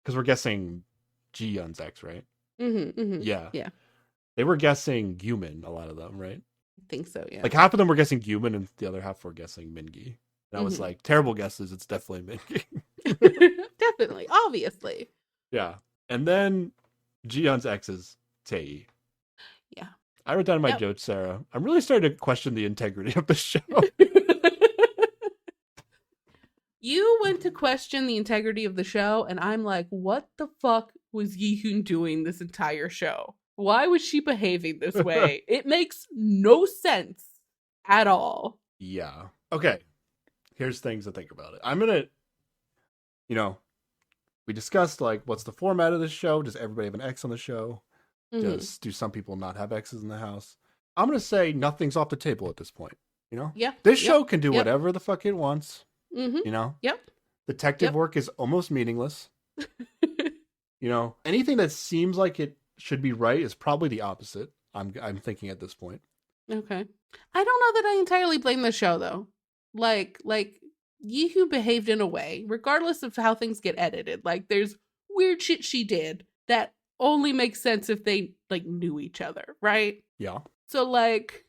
Because we're guessing Ji-yeon's ex, right? Yeah. They were guessing Yumin, a lot of them, right? I think so, yeah. Like half of them were guessing Yumin and the other half were guessing Mingi. And I was like, terrible guesses, it's definitely Mingi. Definitely, obviously. Yeah. And then Ji-yeon's ex is Tae. Yeah. I wrote down in my notes, Sarah, I'm really starting to question the integrity of the show. You went to question the integrity of the show, and I'm like, what the fuck was Yi-hoon doing this entire show? Why was she behaving this way? It makes no sense at all. Yeah. Okay. Here's things to think about it. I'm going to, we discussed, like, what's the format of the show? Does everybody have an ex on the show? Do some people not have exes in the house? I'm going to say nothing's off the table at this point. Yeah. This show can do whatever the fuck it wants. Mm-hmm. Yep. Detective work is almost meaningless. Anything that seems like it should be right is probably the opposite. I'm thinking at this point. Okay. I don't know that I entirely blame the show though. Like Yi-hoon behaved in a way, regardless of how things get edited. Like there's weird shit she did that only makes sense if they like knew each other, right? Yeah. So like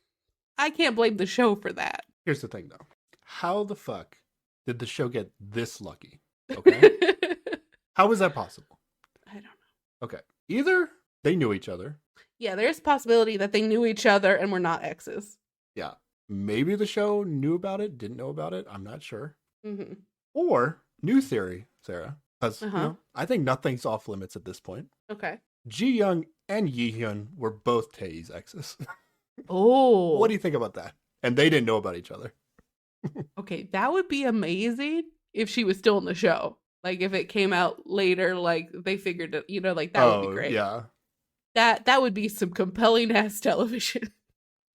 I can't blame the show for that. Here's the thing though. How the fuck did the show get this lucky? Okay. How is that possible? I don't know. Okay. Either they knew each other. Yeah, there's a possibility that they knew each other and were not exes. Yeah. Maybe the show knew about it, didn't know about it. I'm not sure. Mm-hmm. Or, new theory, Sarah. Because, I think nothing's off limits at this point. Okay. Ji-young and Yi-hyun were both Tae's exes. Oh. What do you think about that? And they didn't know about each other. Okay, that would be amazing if she was still in the show. Like if it came out later, like they figured it, like that would be great. Yeah. That would be some compelling ass television.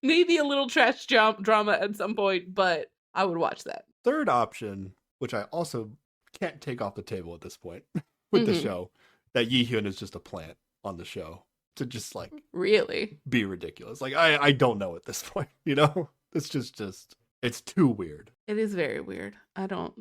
Maybe a little trash drama at some point, but I would watch that. Third option, which I also can't take off the table at this point with the show, that Yi-hyun is just a plant on the show to just like really be ridiculous. Like I don't know at this point, It's just it's too weird. It is very weird. I don't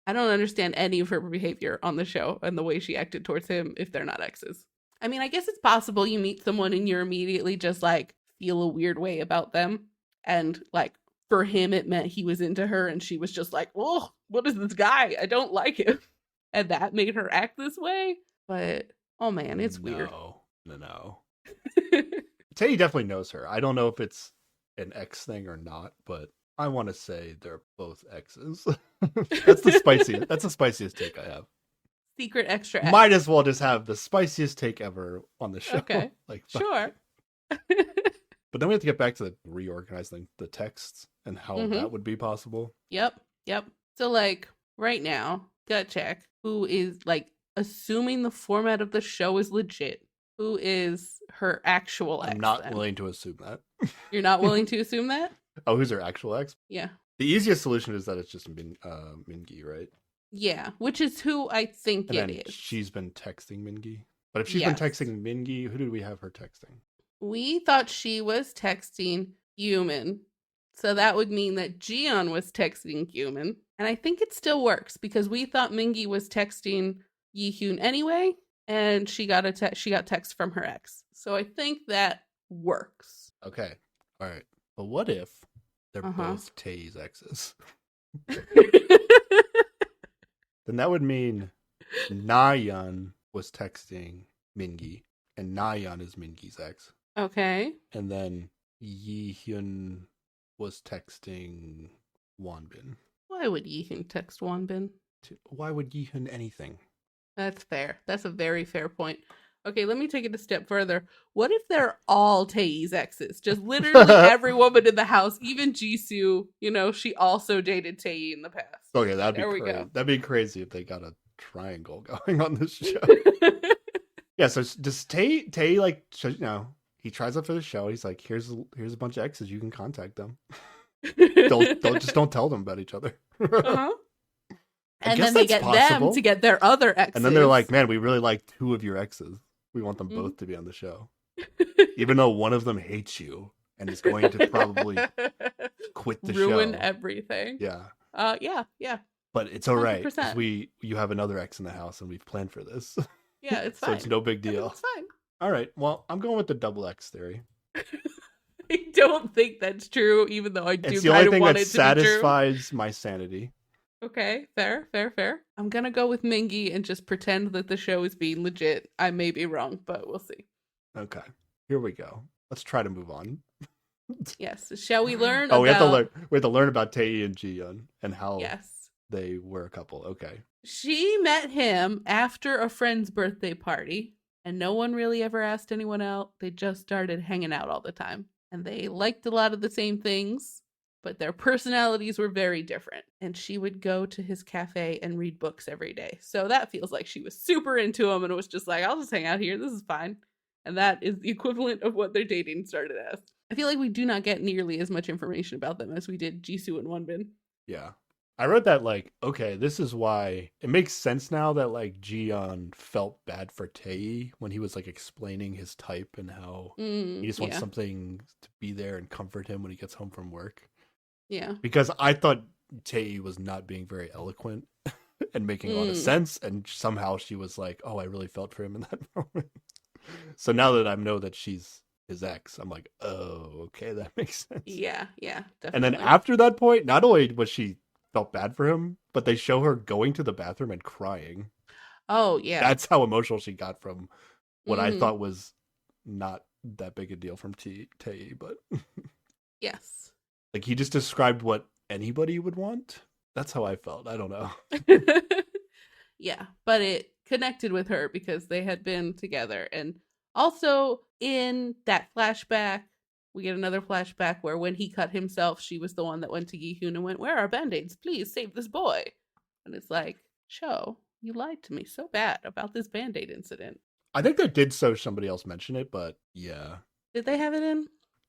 understand any of her behavior on the show and the way she acted towards him if they're not exes. I mean, I guess it's possible you meet someone and you're immediately just like feel a weird way about them. And like for him, it meant he was into her and she was just like, oh, what is this guy? I don't like him. And that made her act this way. But, oh man, it's weird. No. Tae definitely knows her. I don't know if it's an ex thing or not, but I want to say they're both exes. That's the spiciest take I have. Secret extra X. Might as well just have the spiciest take ever on the show. Okay. Sure. But then we have to get back to reorganizing the texts and how that would be possible. Yep. So like right now, gut check, who is like assuming the format of the show is legit. Who is her actual ex? I'm not willing to assume that. You're not willing to assume that? Oh, who's her actual ex? Yeah. The easiest solution is that it's just Mingi, right? Yeah, which is who I think it is. She's been texting Mingi. But if she's been texting Mingi, who did we have her texting? We thought she was texting Yumin. So that would mean that Ji-yeon was texting Yumin. And I think it still works because we thought Mingi was texting Yi-hyun anyway. And she got text from her ex. So I think that works. Okay. All right. But what if they're both Tae's exes? Then that would mean Nayeon was texting Mingi, and Nayeon is Mingi's ex. Okay. And then Yi-hyun was texting Wonbin. Why would Yi-hyun text Wonbin? Why would Yi-hyun anything? That's fair. That's a very fair point. Okay, let me take it a step further. What if they're all Taeyi's exes? Just literally every woman in the house, even Jisoo, she also dated Taeyi in the past. Okay, that'd be crazy. That'd be crazy if they got a triangle going on this show. Yeah, so does Taeyi like, he tries out for the show. He's like, here's a bunch of exes. You can contact them. Don't tell them about each other. Uh-huh. And then they get them to get their other exes. And then they're like, man, we really like 2 of your exes. We want them both to be on the show. Even though one of them hates you and is going to probably quit the show. Ruin everything. Yeah. Yeah. But it's all right, because you have another ex in the house and we've planned for this. Yeah, it's fine. So it's no big deal. It's fine. All right, well, I'm going with the double X theory. I don't think that's true, even though I do kind of want it to be true. It's the only thing that satisfies my sanity. Okay, fair. I'm gonna go with Mingi and just pretend that the show is being legit. I may be wrong, but we'll see. Okay, here we go. Let's try to move on. Yes, shall we learn? We have to learn about Taeyi and Jiyeon and how they were a couple. Okay. She met him after a friend's birthday party, and no one really ever asked anyone out. They just started hanging out all the time, and they liked a lot of the same things, but their personalities were very different. And she would go to his cafe and read books every day. So that feels like she was super into him and was just like, I'll just hang out here. This is fine. And that is the equivalent of what their dating started as. I feel like we do not get nearly as much information about them as we did Jisoo and Wonbin. Yeah. I read that, okay, this is why it makes sense now that, Jiyeon felt bad for Taeyi when he was, explaining his type and how he just wants something to be there and comfort him when he gets home from work. Yeah. Because I thought Taeyi was not being very eloquent and making a lot of sense, and somehow she was like, oh, I really felt for him in that moment. So now that I know that she's his ex, I'm like, oh, okay, that makes sense. Yeah, definitely. And then after that point, not only was she felt bad for him, but they show her going to the bathroom and crying. Oh, yeah. That's how emotional she got from what I thought was not that big a deal from Taeyi, but yes. He just described what anybody would want. That's how I felt. I don't know. Yeah, but it connected with her because they had been together. And also in that flashback, we get another flashback where when he cut himself, she was the one that went to Yi-hyun and went, where are Band-Aids? Please save this boy. And it's like, Cho, you lied to me so bad about this Band-Aid incident. I think they did somebody else mention it, but yeah. Did they have it in?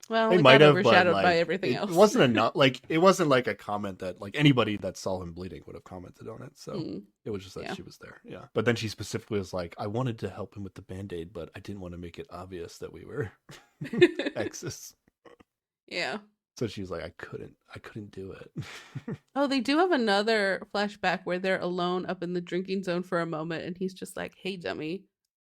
Well, they it might got have, overshadowed but by everything else. It wasn't enough. It wasn't a comment that anybody that saw him bleeding would have commented on it. So it was just that she was there. Yeah. But then she specifically was like, I wanted to help him with the Band-Aid, but I didn't want to make it obvious that we were exes. Yeah. So she's like, I couldn't do it. Oh, they do have another flashback where they're alone up in the drinking zone for a moment, and he's just like, hey, dummy,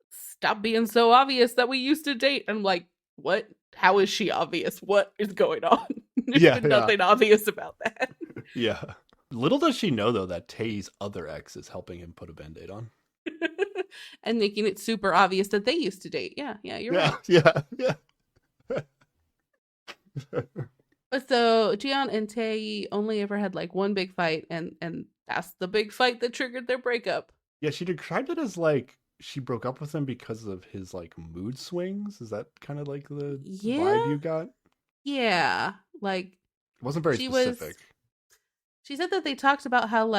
stop being so obvious that we used to date. And I'm like, what? How is she obvious? What is going on? There's been nothing obvious about that. Yeah. Little does she know, though, that Taeyi's other ex is helping him put a Band-Aid on. And making it super obvious that they used to date. Yeah, you're right. Yeah. But so Jiyeon and Taeyi only ever had one big fight, and that's the big fight that triggered their breakup. Yeah, she described it as she broke up with him because of his mood swings. Is that kind of the vibe you got? Yeah, it wasn't very specific. She said that they talked about how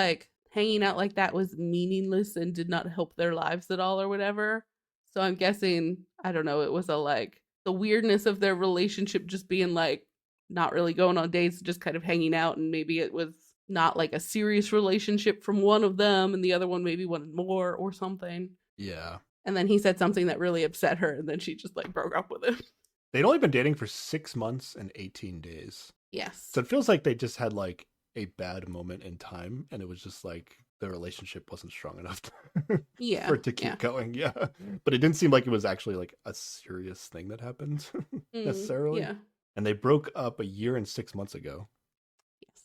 hanging out like that was meaningless and did not help their lives at all or whatever. So I'm guessing, I don't know, it was the weirdness of their relationship just being not really going on dates, just kind of hanging out, and maybe it was not a serious relationship from one of them and the other one maybe wanted more or something. Yeah. And then he said something that really upset her, and then she just broke up with him. They'd only been dating for 6 months and 18 days. Yes. So it feels like they just had a bad moment in time, and it was just the relationship wasn't strong enough for it to keep going. Yeah. But it didn't seem like it was actually a serious thing that happened necessarily. Yeah. And they broke up a year and 6 months ago. Yes.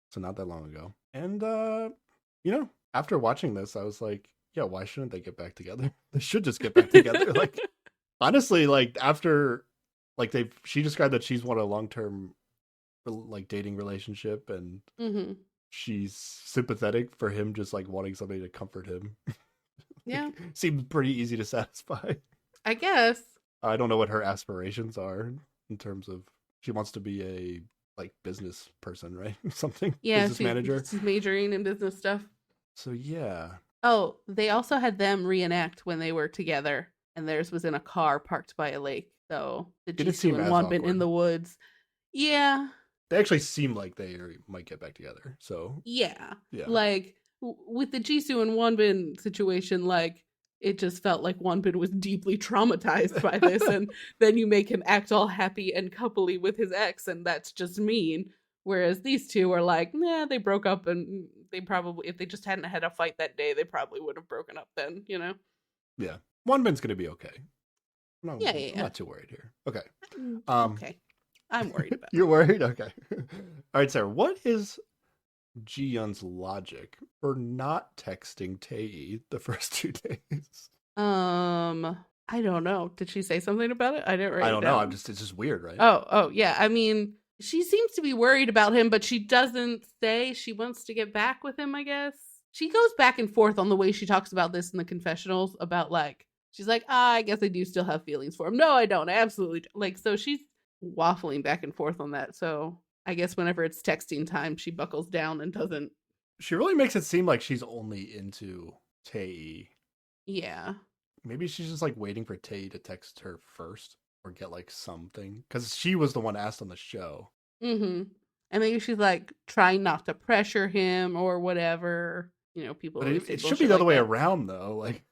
So not that long ago. And you know, after watching this, I was like, yeah, why shouldn't they get back together? They should just get back together. Like honestly, like after like she described that she's wanted a long-term like dating relationship, and she's sympathetic for him just like wanting somebody to comfort him. Yeah. Seems pretty easy to satisfy. I guess. I don't know what her aspirations are in terms of she wants to be a like business person, right? Something. Yeah, business manager. She's majoring in business stuff. So yeah. Oh, they also had them reenact when they were together, and theirs was in a car parked by a lake. So the Jisoo and Wonbin in the woods. Yeah. They actually seem like they might get back together. So yeah. Like with the Jisoo and Wonbin situation, like it just felt like Wonbin was deeply traumatized by this, and then you make him act all happy and coupley with his ex, and that's just mean. Whereas these two are like, nah, they broke up, and they probably, if they just hadn't had a fight that day, they probably would have broken up then, you know? Yeah. Wonbin's gonna be okay. I'm not too worried here. Okay. Okay. I'm worried about You're worried? Okay. All right, Sarah, what is Ji-yeon's logic for not texting Tae the first 2 days? I don't know. Did she say something about it? I didn't write it down. I don't know. It's just weird, right? Oh, yeah. I mean, she seems to be worried about him, but she doesn't say she wants to get back with him, I guess. She goes back and forth on the way she talks about this in the confessionals about like, she's like, I guess I do still have feelings for him. No, I don't. I absolutely don't. Like, so she's waffling back and forth on that. So I guess whenever it's texting time, she buckles down and doesn't. She really makes it seem like she's only into Tae. Yeah. Maybe she's just like waiting for Tae to text her first or get like something, because she was the one asked on the show. And maybe she's like trying not to pressure him or whatever. You know, people. But it should be the other way around, though. Like,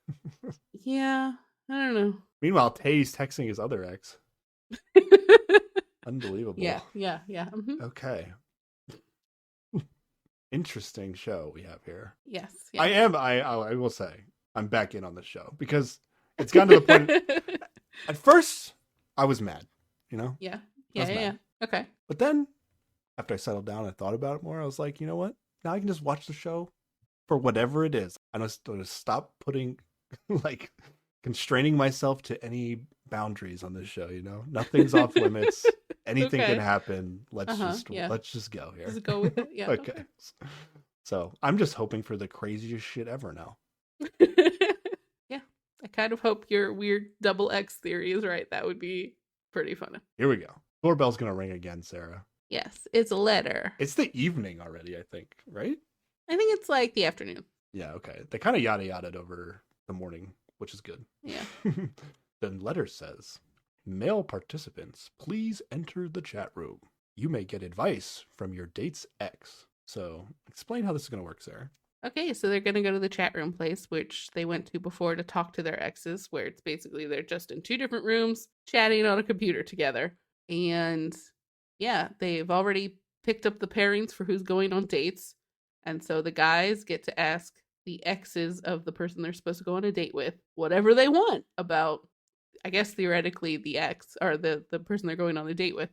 yeah, I don't know. Meanwhile, Tae's texting his other ex. Unbelievable. Yeah. Mm-hmm. Okay. Interesting show we have here. Yes. I will say I'm back in on this show because it's gotten to the point. At first, I was mad. You know. Yeah. Okay. But then, after I settled down and thought about it more, I was like, you know what? Now I can just watch the show for whatever it is. I'm just going to stop putting, like, constraining myself to any boundaries on this show. You know, nothing's off limits. Anything can happen. Let's just go here. Just go with it. Yeah. Okay. So I'm just hoping for the craziest shit ever now. Yeah, I kind of hope your weird double X theory is right. That would be pretty funny. Here we go. Doorbell's gonna ring again, Sarah. Yes, it's a letter. It's the evening already, I think, right? I think it's like the afternoon. Yeah, okay. They kind of yada-yada'd over the morning, which is good. Yeah. The letter says, male participants, please enter the chat room. You may get advice from your date's ex. So explain how this is going to work, Sarah. Okay, so they're going to go to the chat room place, which they went to before to talk to their exes, where it's basically they're just in 2 different rooms chatting on a computer together. And yeah, they've already picked up the pairings for who's going on dates. And so the guys get to ask the exes of the person they're supposed to go on a date with whatever they want about, I guess, theoretically, the ex or the person they're going on a date with.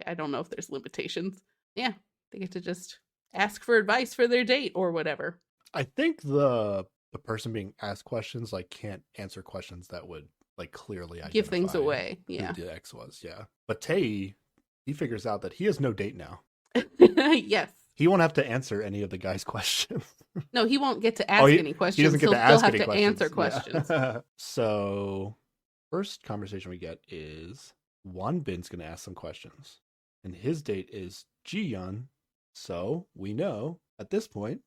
I don't know if there's limitations. Yeah, they get to just ask for advice for their date or whatever. I think the person being asked questions like can't answer questions that would like clearly give things away. Yeah, who the ex was. Yeah, but Tae, he figures out that he has no date now. Yes, he won't have to answer any of the guys' questions. No, he won't get to ask any questions. He doesn't get to ask any questions. Answer questions. Yeah. So, first conversation we get is Wonbin's going to ask some questions, and his date is Ji-yeon. So we know at this point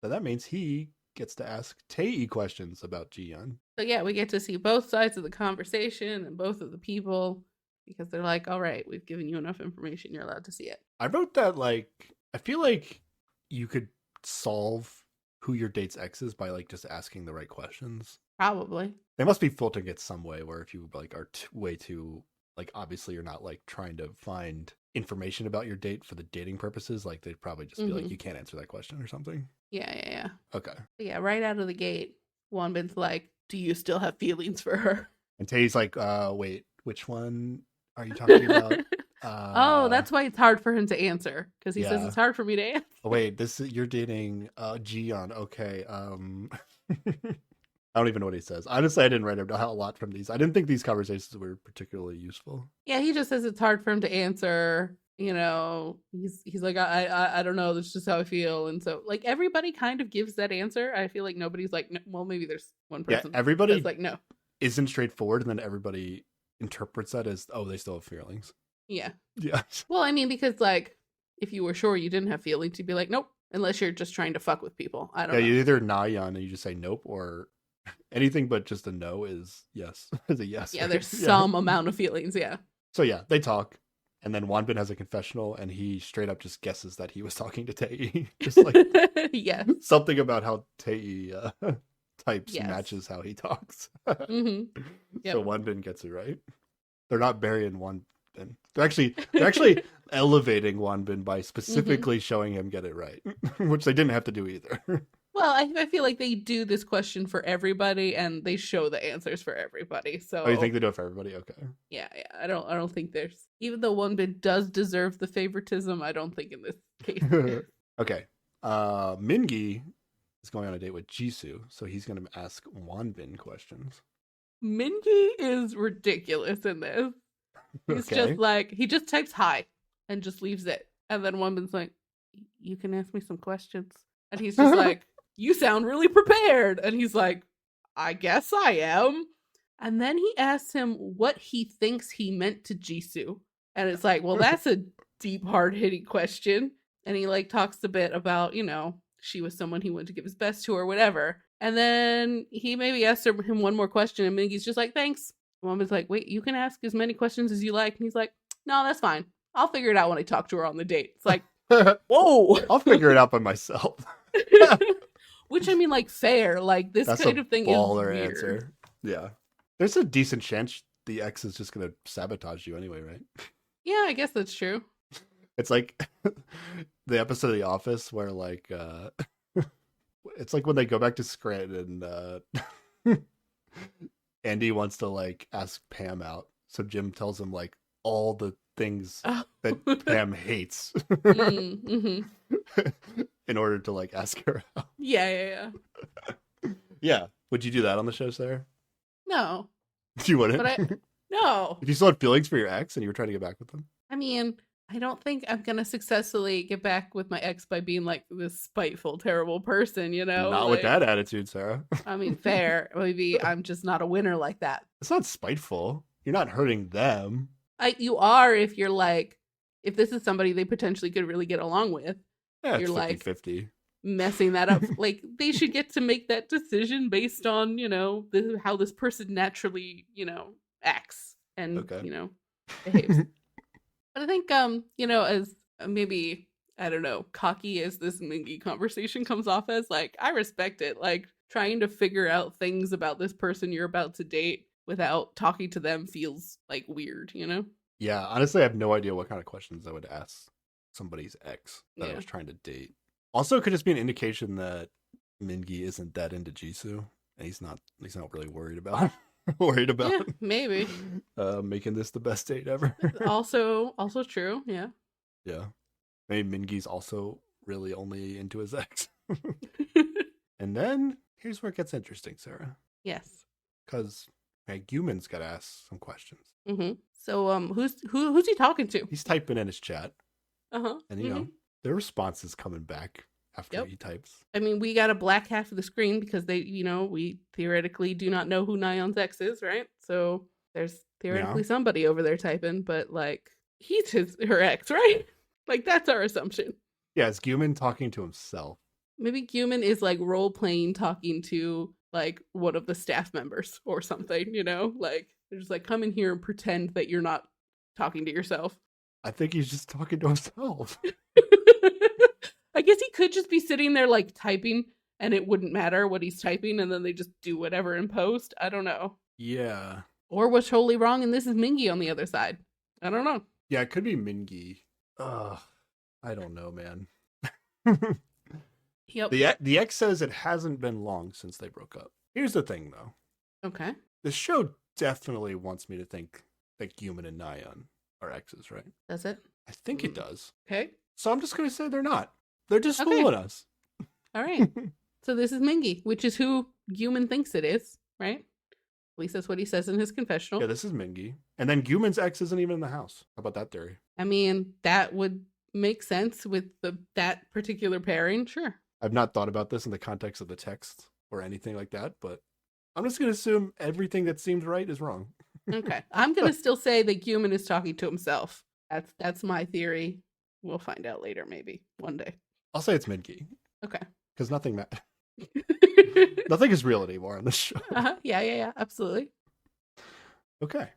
that means he gets to ask Tae questions about Ji-yeon. So yeah, we get to see both sides of the conversation and both of the people, because they're like, all right, we've given you enough information. You're allowed to see it. I wrote that like, I feel like you could solve who your date's ex is by like just asking the right questions. Probably. They must be filtering it some way where if you like are way too, like obviously you're not like trying to find information about your date for the dating purposes, like they'd probably just be like, you can't answer that question or something. Yeah. Okay. Yeah, right out of the gate, Wonbin's like, do you still have feelings for her? And Tae's like, wait, which one are you talking about? Oh, Uh, that's why it's hard for him to answer, because he says yeah. it's hard for me to answer. Oh, wait, you're dating Gion. Okay. I don't even know what he says. Honestly, I didn't write a lot from these. I didn't think these conversations were particularly useful. Yeah, he just says it's hard for him to answer. He's like, I don't know. That's just how I feel. And so, like, everybody kind of gives that answer. I feel like nobody's like, no, well, maybe there's one Yeah, person that's everybody like, no. isn't straightforward, and then everybody interprets that as, oh, they still have feelings. Yeah. Yeah. Well, I mean, because like, if you were sure you didn't have feelings, you'd be like, nope. Unless you're just trying to fuck with people. I don't Yeah, know. you either Nayan and you just say nope, or anything but just a no is yes. Is a yes. Yeah, Right? there's Yeah. some amount of feelings. Yeah. So yeah, they talk, and then Wanbin has a confessional, and he straight up just guesses that he was talking to Tei. Just like Yes. something about how Tei types Yes. matches how he talks. Mm-hmm. Yep. So Wanbin gets it right. They're not burying Wanbin. They're actually elevating Wanbin by specifically showing him get it right, which they didn't have to do either. Well, I feel like they do this question for everybody, and they show the answers for everybody. So, Oh, you think they do it for everybody? Okay. yeah. I don't think there's, even though Wanbin does deserve the favoritism, I don't think in this case. Okay. Mingi is going on a date with Jisoo, so he's going to ask Wanbin questions. Minji is ridiculous in this. He's just like, he just types hi and just leaves it. And then Wanbin's like, you can ask me some questions. And he's just like, you sound really prepared. And he's like, I guess I am. And then he asks him what he thinks he meant to Jisoo. And it's like, well, that's a deep, hard-hitting question. And he like talks a bit about, she was someone he wanted to give his best to or whatever. And then he maybe asks him one more question, and Mingy's just like, thanks. Wanbin's like, wait, you can ask as many questions as you like. And he's like, no, that's fine. I'll figure it out when I talk to her on the date. It's like, whoa. I'll figure it out by myself. Which, I mean, like, fair. Like, this That's kind of thing is baller weird. answer. Yeah. There's a decent chance the ex is just going to sabotage you anyway, right? Yeah, I guess that's true. It's like the episode of The Office where, like, it's like when they go back to Scranton and Andy wants to, like, ask Pam out. So Jim tells him, like, all the things that Pam hates in order to, like, ask her out. Yeah. Yeah. Would you do that on the show, Sarah? No. You wouldn't? But no. If you still had feelings for your ex and you were trying to get back with them? I mean, I don't think I'm going to successfully get back with my ex by being like this spiteful, terrible person, Not like, with that attitude, Sarah. I mean, fair. Maybe I'm just not a winner like that. It's not spiteful. You're not hurting them. You are if you're like, if this is somebody they potentially could really get along with. Yeah, you're it's 50-50. like messing that up. Like, they should get to make that decision based on, how this person naturally, acts and, behaves. But I think, as maybe, I don't know, cocky as this Mingy conversation comes off as, like, I respect it. Like, trying to figure out things about this person you're about to date without talking to them feels, like, weird, Yeah, honestly, I have no idea what kind of questions I would ask somebody's ex that I Yeah. was trying to date. Also, it could just be an indication that Mingi isn't that into Jisoo, and he's not really worried about Yeah, maybe. making this the best date ever. Also true. Yeah. Yeah. Maybe Mingi's also really only into his ex. And then here's where it gets interesting, Sarah. Yes. Because Guman's got to ask some questions. Mm-hmm. So, who's he talking to? He's typing in his chat, Uh-huh. and know their response is coming back after he types. I mean, we got a black half of the screen because they, we theoretically do not know who Nion's ex is, right? So there's theoretically somebody over there typing, but like he's her ex, right? Like that's our assumption. Yeah, is Guman talking to himself? Maybe Guman is like role playing, talking to like one of the staff members or something. Like they're just like come in here and pretend that you're not talking to yourself. I think he's just talking to himself. I guess he could just be sitting there like typing and it wouldn't matter what he's typing and then they just do whatever in post. I don't know. Yeah. Or what's totally wrong and this is Mingy on the other side. I don't know. Yeah, it could be Mingy. I don't know, man. Yep. The ex says it hasn't been long since they broke up. Here's the thing, though. Okay. The show definitely wants me to think that Guman and Nayeon are exes, right? Does it? I think it does. Okay. So I'm just going to say they're not. They're just Okay. fooling us. All right. So this is Mingy, which is who Guman thinks it is, right? At least that's what he says in his confessional. Yeah, this is Mingy. And then Guman's ex isn't even in the house. How about that theory? I mean, that would make sense with that particular pairing, sure. I've not thought about this in the context of the text or anything like that, but I'm just going to assume everything that seems right is wrong. Okay. I'm going to still say that Guman is talking to himself. That's my theory. We'll find out later, maybe one day. I'll say it's Mingy. Okay. Because nothing is real anymore on this show. Yeah, absolutely. Okay.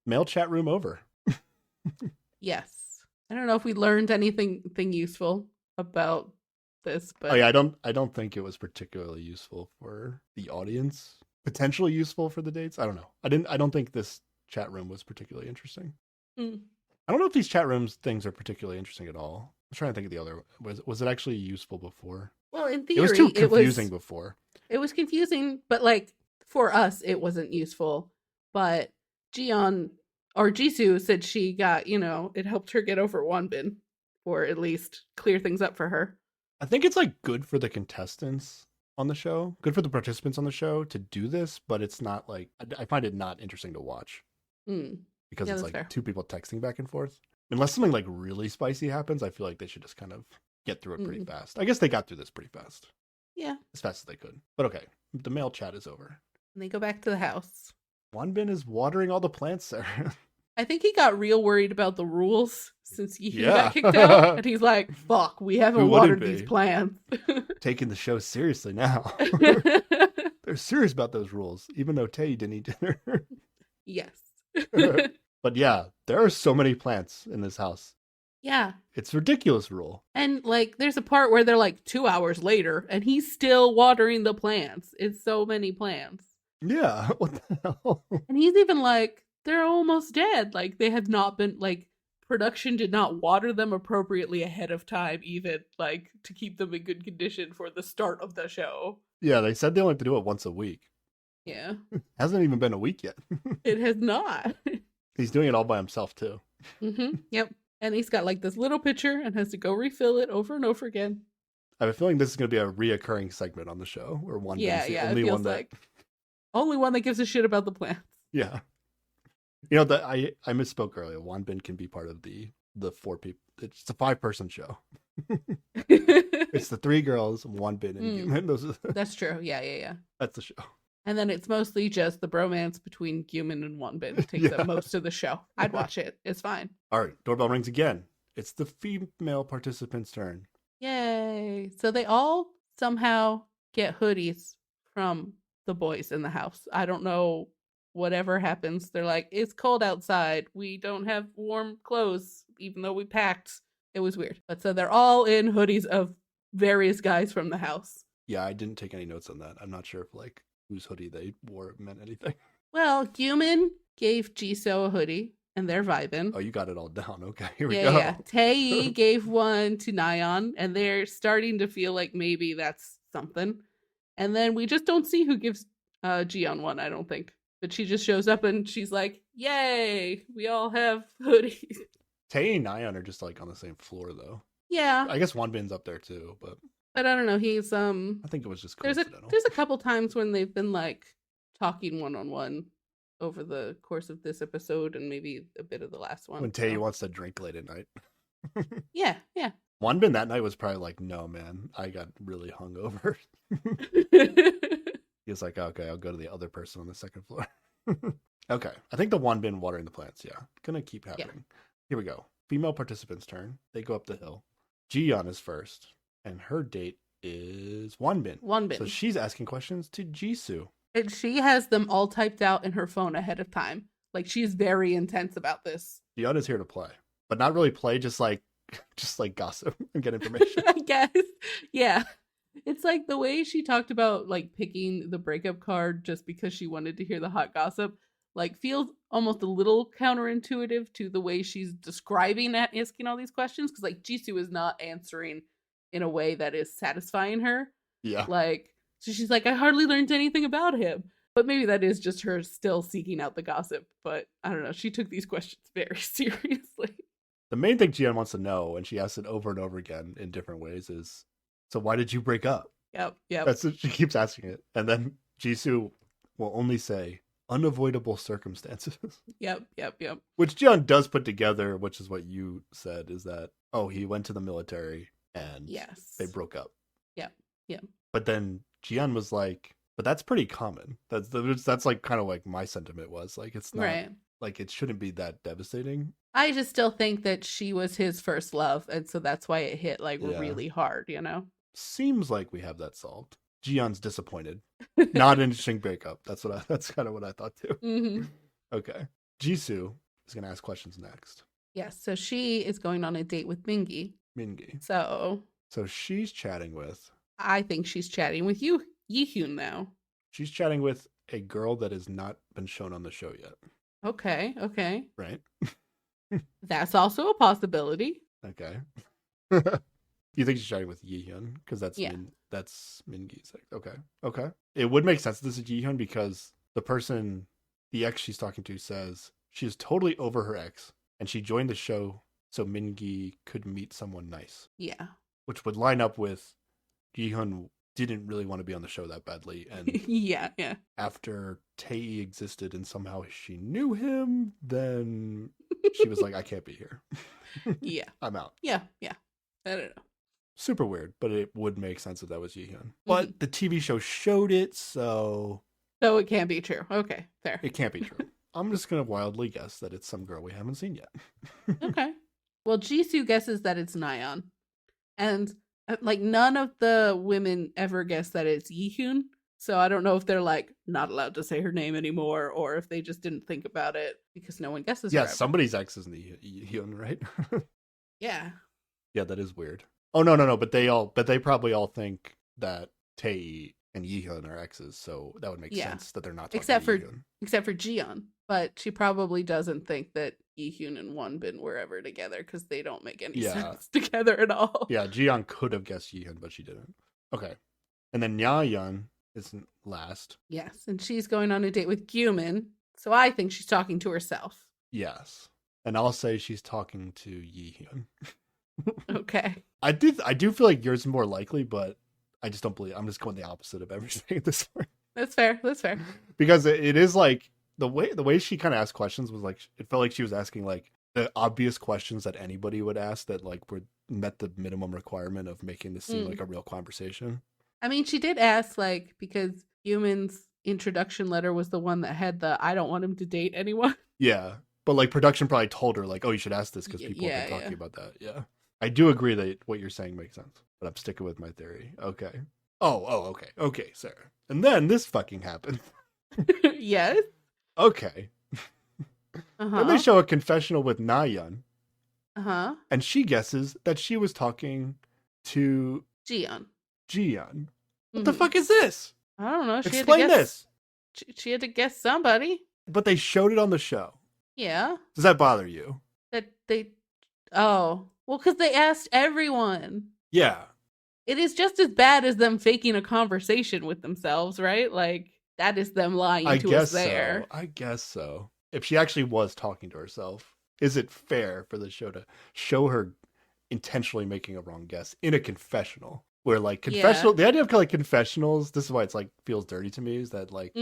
Mail chat room over. Yes. I don't know if we learned anything useful about this, but I don't think it was particularly useful for the audience. Potentially useful for the dates. I don't know. I don't think this chat room was particularly interesting. I don't know if these chat rooms things are particularly interesting at all. I'm trying to think of the other. Was it actually useful before? Well, in theory, it was too confusing before. It was confusing, but like for us, it wasn't useful. But Jiyeon or Jisoo said she got, it helped her get over Wonbin, or at least clear things up for her. I think it's like good for the contestants on the show, good for the participants on the show to do this, but it's not like I find it not interesting to watch because it's like fair. Two people texting back and forth. Unless something like really spicy happens, I feel like they should just kind of get through it pretty fast. I guess they got through this pretty fast. Yeah. As fast as they could. But okay, the mail chat is over. And they go back to the house. Wonbin is watering all the plants there. I think he got real worried about the rules since he got kicked out. And he's like, fuck, we haven't watered these plants. Taking the show seriously now. They're serious about those rules, even though Tae didn't eat dinner. Yes. But yeah, there are so many plants in this house. Yeah. It's a ridiculous rule. And like there's a part where they're like 2 hours later and he's still watering the plants. It's so many plants. Yeah. What the hell? And he's even like, they're almost dead. Like they have not been like production did not water them appropriately ahead of time, even like to keep them in good condition for the start of the show. Yeah, they said they only have to do it once a week. Yeah. Hasn't even been a week yet. It has not. He's doing it all by himself too. Yep. And he's got like this little pitcher and has to go refill it over and over again. I have a feeling this is going to be a reoccurring segment on the show where one is the only one that only one that gives a shit about the plants. Yeah. You know, I misspoke earlier. Wonbin can be part of the 4 people. It's a 5-person show. It's the 3 girls, Wonbin, and Guman. That's true. Yeah. That's the show. And then it's mostly just the bromance between Guman and Wonbin takes up most of the show. I'd watch it. It's fine. All right. Doorbell rings again. It's the female participant's turn. Yay. So they all somehow get hoodies from the boys in the house. I don't know. Whatever happens, they're like, it's cold outside. We don't have warm clothes, even though we packed. It was weird. But so they're all in hoodies of various guys from the house. Yeah, I didn't take any notes on that. I'm not sure if like whose hoodie they wore meant anything. Well, Guman gave Jisoo a hoodie, and they're vibing. Oh, you got it all down. Okay, here we go. Yeah. Tae gave one to Nayeon, and they're starting to feel like maybe that's something. And then we just don't see who gives Jiyeon one, I don't think. But she just shows up and she's like, yay, we all have hoodies. Tae and Nayeon are just like on the same floor though. Yeah. I guess Wonbin's up there too, but I don't know, he's I think it was just coincidental. There's a couple times when they've been like talking one-on-one over the course of this episode and maybe a bit of the last one. When Tae wants to drink late at night. Yeah. Wonbin that night was probably like, no man, I got really hungover. He was like, okay, I'll go to the other person on the second floor. Okay. I think the Wonbin watering the plants, yeah. Gonna keep happening. Yeah. Here we go. Female participant's turn. They go up the hill. Jiyeon is first. And her date is Wonbin. So she's asking questions to Jisoo. And she has them all typed out in her phone ahead of time. Like she's very intense about this. Jiyeon is here to play. But not really play, just like gossip and get information. I guess. Yeah. It's like the way she talked about like picking the breakup card just because she wanted to hear the hot gossip, like feels almost a little counterintuitive to the way she's describing asking all these questions. Cause like Jisoo is not answering in a way that is satisfying her. Yeah. Like, so she's like, I hardly learned anything about him. But maybe that is just her still seeking out the gossip. But I don't know. She took these questions very seriously. The main thing Jian wants to know, and she asks it over and over again in different ways, is, so why did you break up? Yep. That's what she keeps asking it. And then Jisoo will only say, unavoidable circumstances. Yep. Which Jian does put together, which is what you said, is that, oh, he went to the military and they broke up. Yep. But then Jian was like, but that's pretty common. That's like kind of like my sentiment was. Like, it's not, right. Like, it shouldn't be that devastating. I just still think that she was his first love. And so that's why it hit like really hard, you know? Seems like we have that solved. Jian's disappointed. Not an interesting breakup. That's kind of what I thought too. Mm-hmm. Okay. Jisoo is going to ask questions next. Yes. So she is going on a date with Mingi. So she's chatting with. I think she's chatting with you, Yihyun now. She's chatting with a girl that has not been shown on the show yet. Okay. Right. That's also a possibility. Okay. You think she's chatting with Yihyun? Because that's Mingi's. Okay. It would make sense this is Yihyun because the ex she's talking to says she is totally over her ex and she joined the show so Mingi could meet someone nice. Yeah. Which would line up with Yihyun didn't really want to be on the show that badly. And yeah. After Tae existed and somehow she knew him, then she was like, I can't be here. Yeah. I'm out. Yeah. I don't know. Super weird, but it would make sense if that was Yihyun. But the TV show showed it, so it can't be true. Okay, fair. It can't be true. I'm just going to wildly guess that it's some girl we haven't seen yet. Okay. Well, Jisoo guesses that it's Nayeon. And like none of the women ever guess that it's Yihyun. So I don't know if they're like not allowed to say her name anymore or if they just didn't think about it because no one guesses her. Yeah, somebody's ex is Yihyun, right? Yeah. Yeah, that is weird. Oh no, but they probably all think that Tae and Yihyun are exes, so that would make sense that they're not talking except to for Yihyun. Except for Jiyeon, but she probably doesn't think that Yihyun and Wonbin were ever together because they don't make any sense together at all. Yeah, Jiyeon could have guessed Yihyun, but she didn't. Okay, and then Nayeon is last. Yes, and she's going on a date with Gyumin, so I think she's talking to herself. Yes, and I'll say she's talking to Yihyun. Okay. I do feel like yours is more likely, but I just don't believe. I'm just going the opposite of everything at this point. That's fair. Because it is like the way she kind of asked questions was like it felt like she was asking like the obvious questions that anybody would ask that like met the minimum requirement of making this seem like a real conversation. I mean, she did ask like because Gyumin's introduction letter was the one that had the I don't want him to date anyone. Yeah, but like production probably told her like, oh, you should ask this because people have been talking about that. Yeah. I do agree that what you're saying makes sense, but I'm sticking with my theory. Okay. Okay. Okay, Sarah. And then this fucking happened. Yes. Okay. Then they show a confessional with Nayeon. And she guesses that she was talking to Jiyeon. What the fuck is this? I don't know. Explain this. She had to guess somebody. But they showed it on the show. Yeah. Does that bother you? That they... Oh. Well, because they asked everyone. Yeah. It is just as bad as them faking a conversation with themselves, right? Like, that is them lying to us there. I guess so. If she actually was talking to herself, is it fair for the show to show her intentionally making a wrong guess in a confessional? Where, like, the idea of like confessionals, this is why it's like feels dirty to me, is that like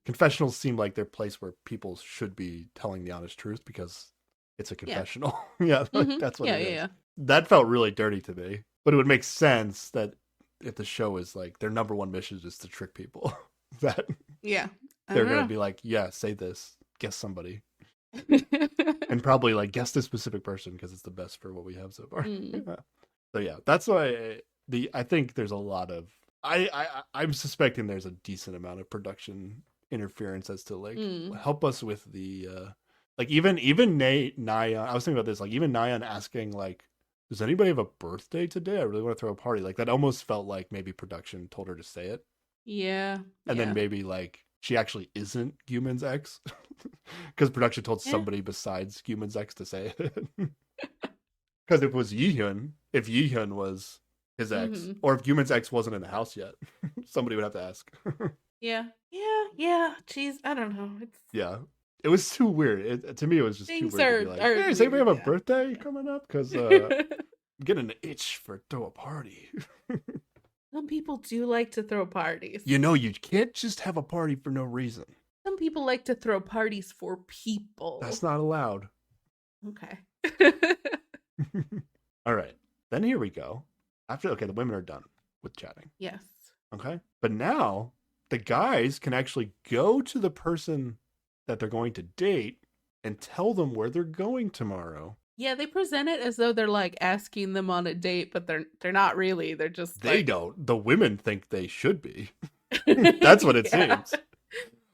confessionals seem like they're a place where people should be telling the honest truth because it's a confessional. Yeah, that's what it is. Yeah. That felt really dirty to me. But it would make sense that if the show is like their number one mission is to trick people, that they're going to be like, yeah, say this, guess somebody. And probably like guess this specific person because it's the best for what we have so far. So yeah, that's why I think there's a lot of I'm suspecting there's a decent amount of production interference as to like help us with the like even Nayeon. I was thinking about this, like even Nayeon asking like, does anybody have a birthday today? I really want to throw a party. Like that almost felt like maybe production told her to say it. Yeah. And then maybe like she actually isn't Gyumin's ex because production told somebody besides Gyumin's ex to say it. Because if Yihyun was his ex, or if Gyumin's ex wasn't in the house yet, somebody would have to ask. Yeah. Yeah, geez, I don't know. It's Yeah. It was too weird. To me, it was just too things weird to be like, are hey, does anybody have weird, a yeah. birthday coming up? Because I'm getting an itch for throw a party. Some people do like to throw parties. You can't just have a party for no reason. Some people like to throw parties for people. That's not allowed. Okay. All right. Then here we go. The women are done with chatting. Yes. Okay. But now the guys can actually go to the person that they're going to date and tell them where they're going tomorrow. Yeah, they present it as though they're like asking them on a date, but they're not really. They're just They like... don't. The women think they should be. That's what it seems.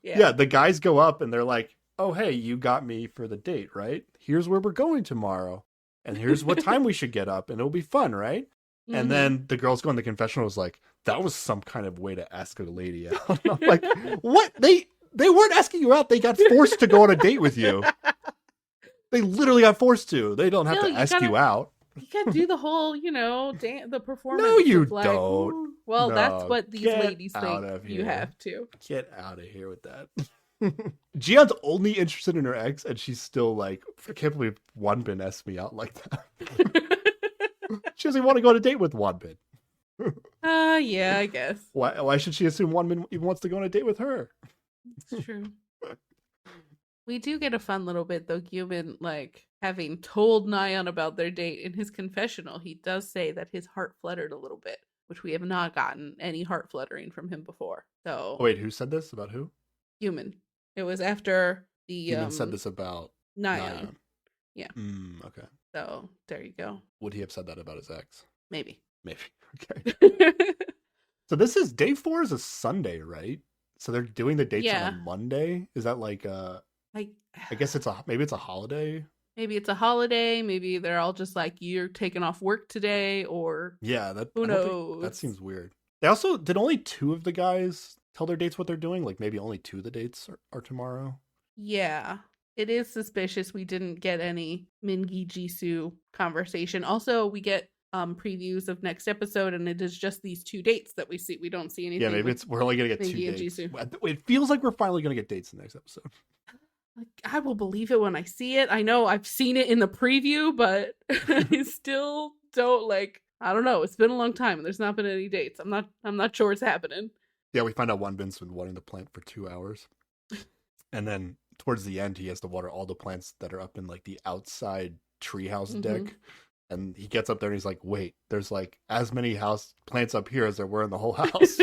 Yeah, the guys go up and they're like, oh, hey, you got me for the date, right? Here's where we're going tomorrow. And here's what time we should get up. And it'll be fun, right? Mm-hmm. And then the girls go in the confessional was like, that was some kind of way to ask a lady out. I'm like, what? They weren't asking you out. They got forced to go on a date with you. They literally got forced to. They don't have to ask you out. You gotta do the whole, the performance. No, you don't. Well, no, that's what these ladies think you have to. Get out of here with that. Ji-yeon's only interested in her ex, and she's still like, I can't believe Wonbin asked me out like that. She doesn't want to go on a date with Wonbin. Yeah, I guess. Why should she assume Wonbin even wants to go on a date with her? It's true. We do get a fun little bit, though. Gyubin, having told Nayeon about their date in his confessional, he does say that his heart fluttered a little bit, which we have not gotten any heart fluttering from him before. So, wait, who said this? About who? Gyubin. It was after the... Gyubin said this about Nayeon. Yeah. Okay. So, there you go. Would he have said that about his ex? Maybe. Okay. So this is day 4 is a Sunday, right? So they're doing the dates on a Monday? Is that like I guess maybe it's a holiday? Maybe it's a holiday. Maybe they're all just like, you're taking off work today, or who knows? That seems weird. They also, did only 2 of the guys tell their dates what they're doing? Like maybe only 2 of the dates are tomorrow? Yeah. It is suspicious we didn't get any Mingi Jisoo conversation. Also, we get previews of next episode, and it is just these 2 dates that we see. We don't see anything. Yeah, maybe we're only gonna get Mingi 2 dates. It feels like we're finally gonna get dates in the next episode. I will believe it when I see it. I know I've seen it in the preview, but I still don't I don't know. It's been a long time and there's not been any dates. I'm not sure it's happening. Yeah, we find out Wonbin's been watering the plant for 2 hours. And then towards the end he has to water all the plants that are up in the outside treehouse deck. And he gets up there and he's like, wait, there's as many house plants up here as there were in the whole house.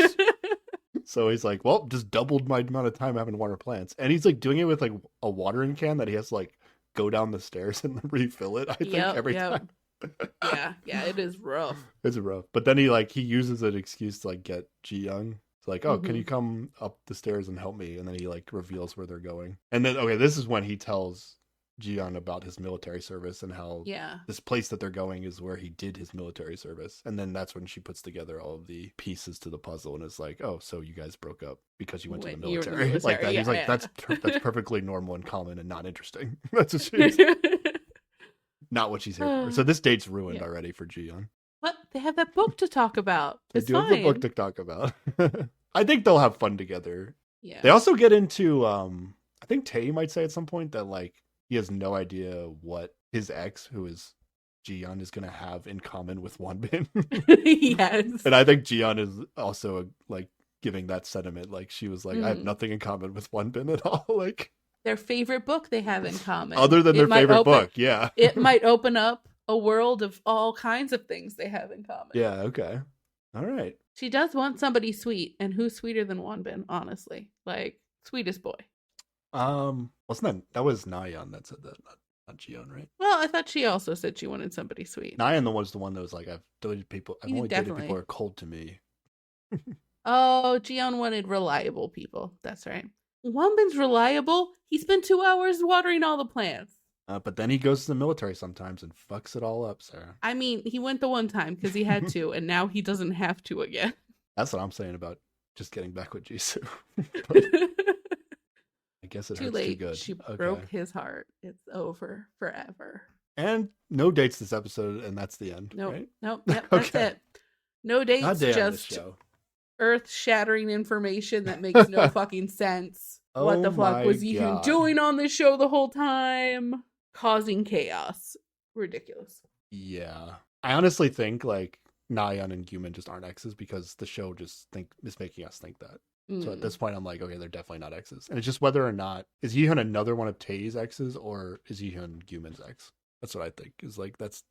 So he's like, well, just doubled my amount of time having to water plants. And he's doing it with a watering can that he has to go down the stairs and refill it, I think, every time. Yeah, it is rough. It's rough. But then he uses an excuse to get Ji-young. It's oh, can you come up the stairs and help me? And then he reveals where they're going. And then, this is when he tells Ji-yeon about his military service and how this place that they're going is where he did his military service. And then that's when she puts together all of the pieces to the puzzle and is like, oh, so you guys broke up because you went to the military. Like that. He's like, that's perfectly normal and common and not interesting. That's what she's not what she's here for. So this date's ruined already for Ji-yeon. What? They have that book to talk about. They do have the book to talk about. I think they'll have fun together. Yeah. They also get into I think Tae might say at some point that he has no idea what his ex, who is Ji-yeon, is going to have in common with Wonbin. Yes. And I think Ji-yeon is also giving that sentiment. She was I have nothing in common with Wonbin at all. Their favorite book they have in common. Other than their favorite book, yeah. It might open up a world of all kinds of things they have in common. Yeah, okay. All right. She does want somebody sweet, and who's sweeter than Wonbin, honestly? Sweetest boy. Wasn't that was Nayeon that said that, not Ji-yeon, right? Well, I thought she also said she wanted somebody sweet. Nayeon was the one that was I've only dated people who are cold to me. Oh, Ji-yeon wanted reliable people. That's right. Wonbin's reliable. He spent 2 hours watering all the plants. But then he goes to the military sometimes and fucks it all up, Sarah. I mean, he went the one time because he had to, and now he doesn't have to again. That's what I'm saying about just getting back with Jisoo. I guess it too hurts late. too good. She broke his heart. It's over forever. And no dates this episode, and that's the end. Nope. Right? Nope. Yep, that's it. No dates. Not day just on this show. earth-shattering information that makes no fucking sense. What the fuck was Yi-Hyun doing on this show the whole time? Causing chaos. Ridiculous. Yeah. I honestly think, like, Nayeon and Gumin just aren't exes because the show just is making us think that. So at this point, I'm like, okay, they're definitely not exes. And it's just whether or not, is Yi-Hyun another one of Tae's exes, or is Yi-Hyun Gumin's ex? That's what I think. Is like, that's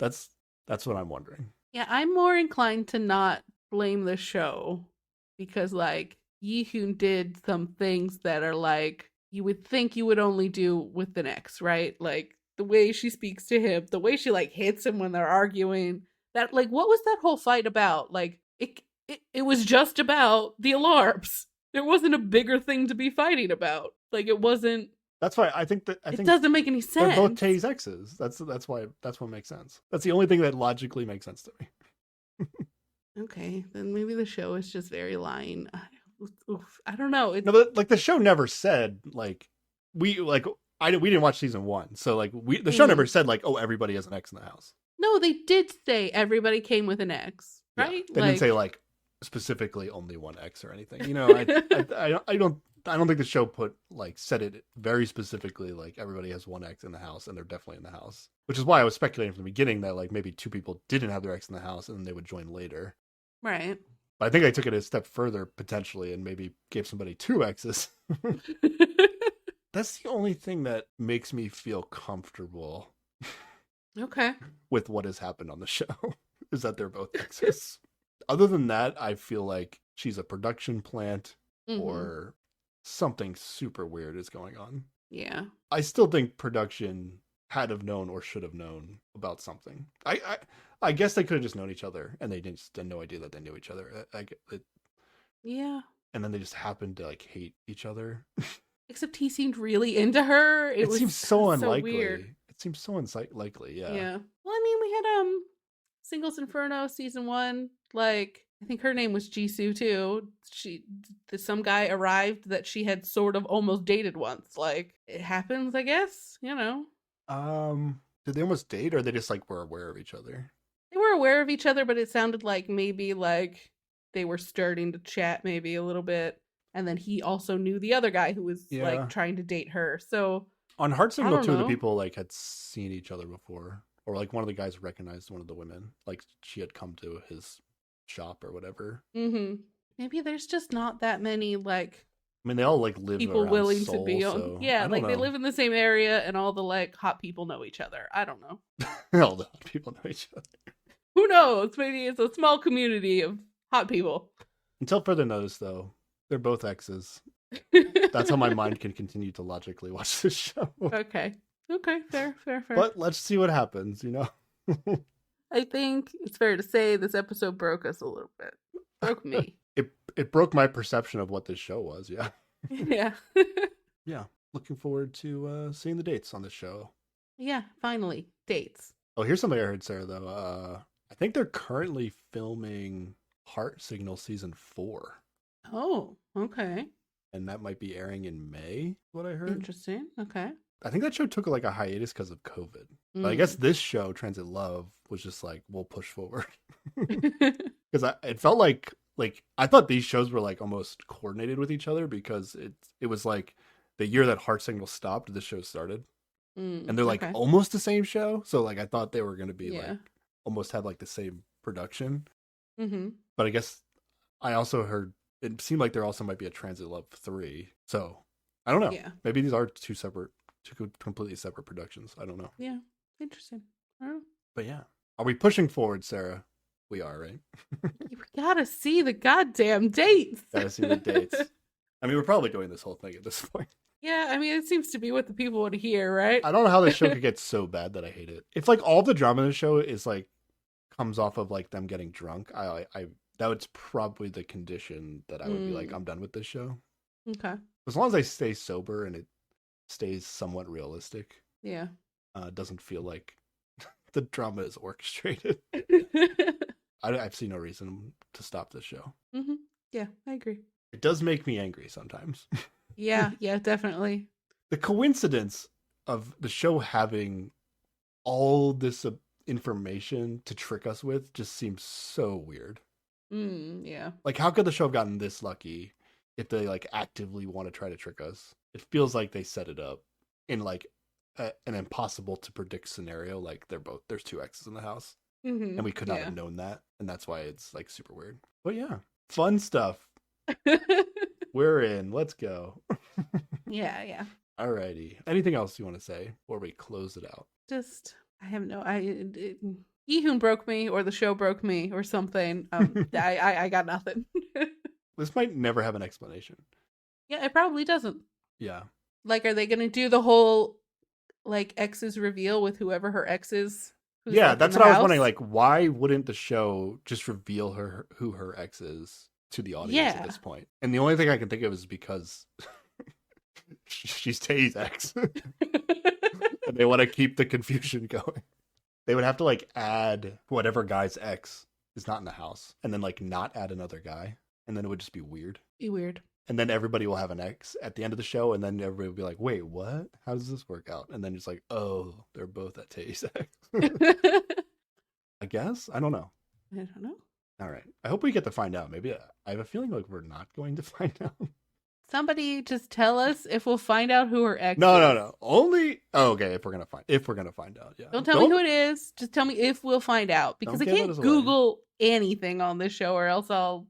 what I'm wondering. Yeah, I'm more inclined to not blame the show because, like, Yi-Hyun did some things that are like, you would think you would only do with an ex, right? Like, the way she speaks to him, the way she, like, hits him when they're arguing. That, like, what was that whole fight about? Like, it was just about the alarms. There wasn't a bigger thing to be fighting about. Like, it wasn't. That's why I think it doesn't make any sense. They're both Tae's exes. That's what makes sense. That's the only thing that logically makes sense to me. Okay, then maybe the show is just very lying. I don't know. No, but, like, the show never said, like, we didn't watch season 1, so, like, the show never said, like, oh, everybody has an ex in the house. No, they did say everybody came with an ex, right? Yeah, they didn't say, like, specifically only one ex or anything. You know, I don't think the show said it very specifically, like, everybody has one ex in the house and they're definitely in the house. Which is why I was speculating from the beginning that, like, maybe 2 people didn't have their ex in the house and then they would join later. Right. But I think I took it a step further potentially and maybe gave somebody 2 exes. That's the only thing that makes me feel comfortable. Okay. With what has happened on the show is that they're both exes. Other than that, I feel like she's a production plant or something super weird is going on. Yeah. I still think production had have known or should have known about something. I guess they could have just known each other and they just had no idea that they knew each other. Yeah. And then they just happened to, like, hate each other. Except he seemed really into her. It seems so unlikely. So weird. It seems so unlikely, yeah. Yeah. Well, I mean, we had Singles Inferno season 1. Like, I think her name was Jisoo too. Some guy arrived that she had sort of almost dated once. Like, it happens, I guess. You know. Did they almost date, or they just, like, were aware of each other? They were aware of each other, but it sounded like maybe, like, they were starting to chat maybe a little bit. And then he also knew the other guy who was, like, trying to date her. So on Heart Signal, 2 of the people, like, had seen each other before. Or, like, one of the guys recognized one of the women. Like, she had come to his shop or whatever. Maybe there's just not that many, like, I mean, they all, like, live people around willing Seoul, to be on. so Yeah, like, they live in the same area and all the, like, hot people know each other. I don't know. All the hot people know each other. Who knows? Maybe it's a small community of hot people. Until further notice, though, they're both exes. That's how my mind can continue to logically watch this show. Okay, fair. But let's see what happens, you know? I think it's fair to say this episode broke us a little bit. Broke me. It broke my perception of what this show was, yeah. Yeah. Yeah, looking forward to seeing the dates on this show. Yeah, finally, dates. Oh, here's something I heard, Sarah, though. I think they're currently filming Heart Signal Season 4. Oh, okay. And that might be airing in May, what I heard. Interesting, okay. I think that show took, like, a hiatus because of COVID. But I guess this show, Transit Love, was just like, we'll push forward. Because it felt like I thought these shows were, like, almost coordinated with each other because it was, like, the year that Heart Signal stopped, the show started. And they're, like, almost the same show. So, like, I thought they were going to be, like, almost have, like, the same production. But I guess I also heard it seemed like there also might be a Transit Love 3. So, I don't know. Yeah. Maybe these are two completely separate productions. I don't know. Yeah. Interesting. I don't know. But yeah. Are we pushing forward, Sarah? We are, right? You gotta see the goddamn dates. Gotta see the dates. I mean, we're probably doing this whole thing at this point. Yeah, I mean, it seems to be what the people want to hear, right? I don't know how this show could get so bad that I hate it. If, like, all the drama in the show is, like, comes off of, like, them getting drunk, that was probably the condition that I would be like, I'm done with this show. Okay. As long as I stay sober and it stays somewhat realistic. Yeah. It doesn't feel like the drama is orchestrated. I see no reason to stop this show. Yeah, I agree. It does make me angry sometimes. Yeah, definitely. The coincidence of the show having all this information to trick us with just seems so weird. Yeah. Like, how could the show have gotten this lucky if they like actively want to try to trick us? It feels like they set it up in like an impossible to predict scenario. Like there's two exes in the house, and we could not have known that, and that's why it's like super weird. But yeah, fun stuff. We're in. Let's go. Yeah. Alrighty. Anything else you want to say before we close it out? Just, I have no, Ehun broke me, or the show broke me, or something. I got nothing. This might never have an explanation. Yeah, it probably doesn't. Yeah. Like, are they going to do the whole, like, ex's reveal with whoever her ex is? Yeah, like, that's what I was wondering. Like, why wouldn't the show just reveal who her ex is to the audience at this point? And the only thing I can think of is because she's Tae's ex. And they want to keep the confusion going. They would have to, like, add whatever guy's ex is not in the house, and then, like, not add another guy. And then it would just be weird. Be weird. And then everybody will have an ex at the end of the show, and then everybody will be like, wait, what? How does this work out? And then it's like, oh, they're both at Tae's ex. I guess? I don't know. All right. I hope we get to find out. Maybe I have a feeling like we're not going to find out. Somebody just tell us if we'll find out who her ex is. No. Only okay, if we're gonna find out, yeah. Don't tell me who it is. Just tell me if we'll find out. Because I can't Google anything on this show, or else I'll,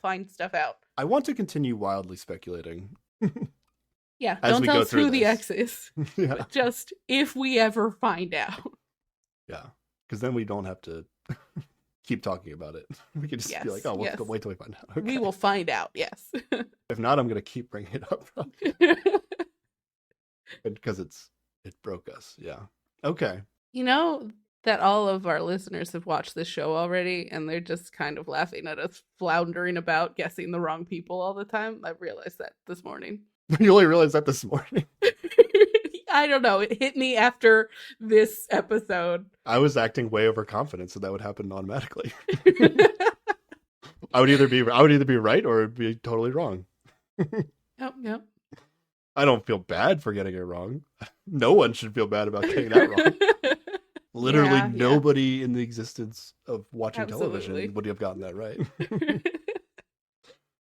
find stuff out. I want to continue wildly speculating. Yeah, don't tell us who the ex is. Yeah. But just if we ever find out. Yeah. Because then we don't have to keep talking about it. We can just be like, oh, we'll wait till we find out. Okay. We will find out, yes. If not, I'm going to keep bringing it up. Because it broke us. Yeah. Okay. You know that all of our listeners have watched this show already, and they're just kind of laughing at us floundering about guessing the wrong people all the time. I realized that this morning. You only realized that this morning? I don't know. It hit me after this episode. I was acting way overconfident, so that would happen automatically. I would either be right or it'd be totally wrong. Yep. I don't feel bad for getting it wrong. No one should feel bad about getting that wrong. Literally nobody in the existence of watching television would have gotten that right.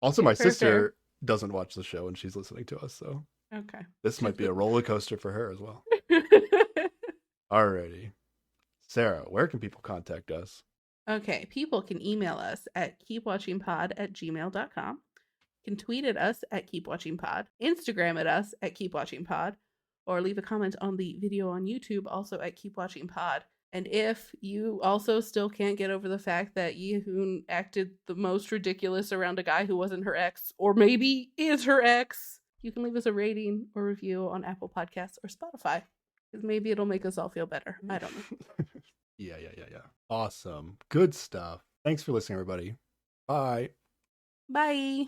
Also, my sister doesn't watch the show and she's listening to us, so okay. This might be a roller coaster for her as well. Alrighty. Sarah, where can people contact us? Okay, people can email us at keepwatchingpod@gmail.com. Can tweet at us at keepwatchingpod, Instagram at us at keepwatchingpod, or leave a comment on the video on YouTube also at keepwatchingpod. And if you also still can't get over the fact that Ehun acted the most ridiculous around a guy who wasn't her ex, or maybe is her ex, you can leave us a rating or review on Apple Podcasts or Spotify. Because maybe it'll make us all feel better. I don't know. Yeah. Awesome. Good stuff. Thanks for listening, everybody. Bye. Bye.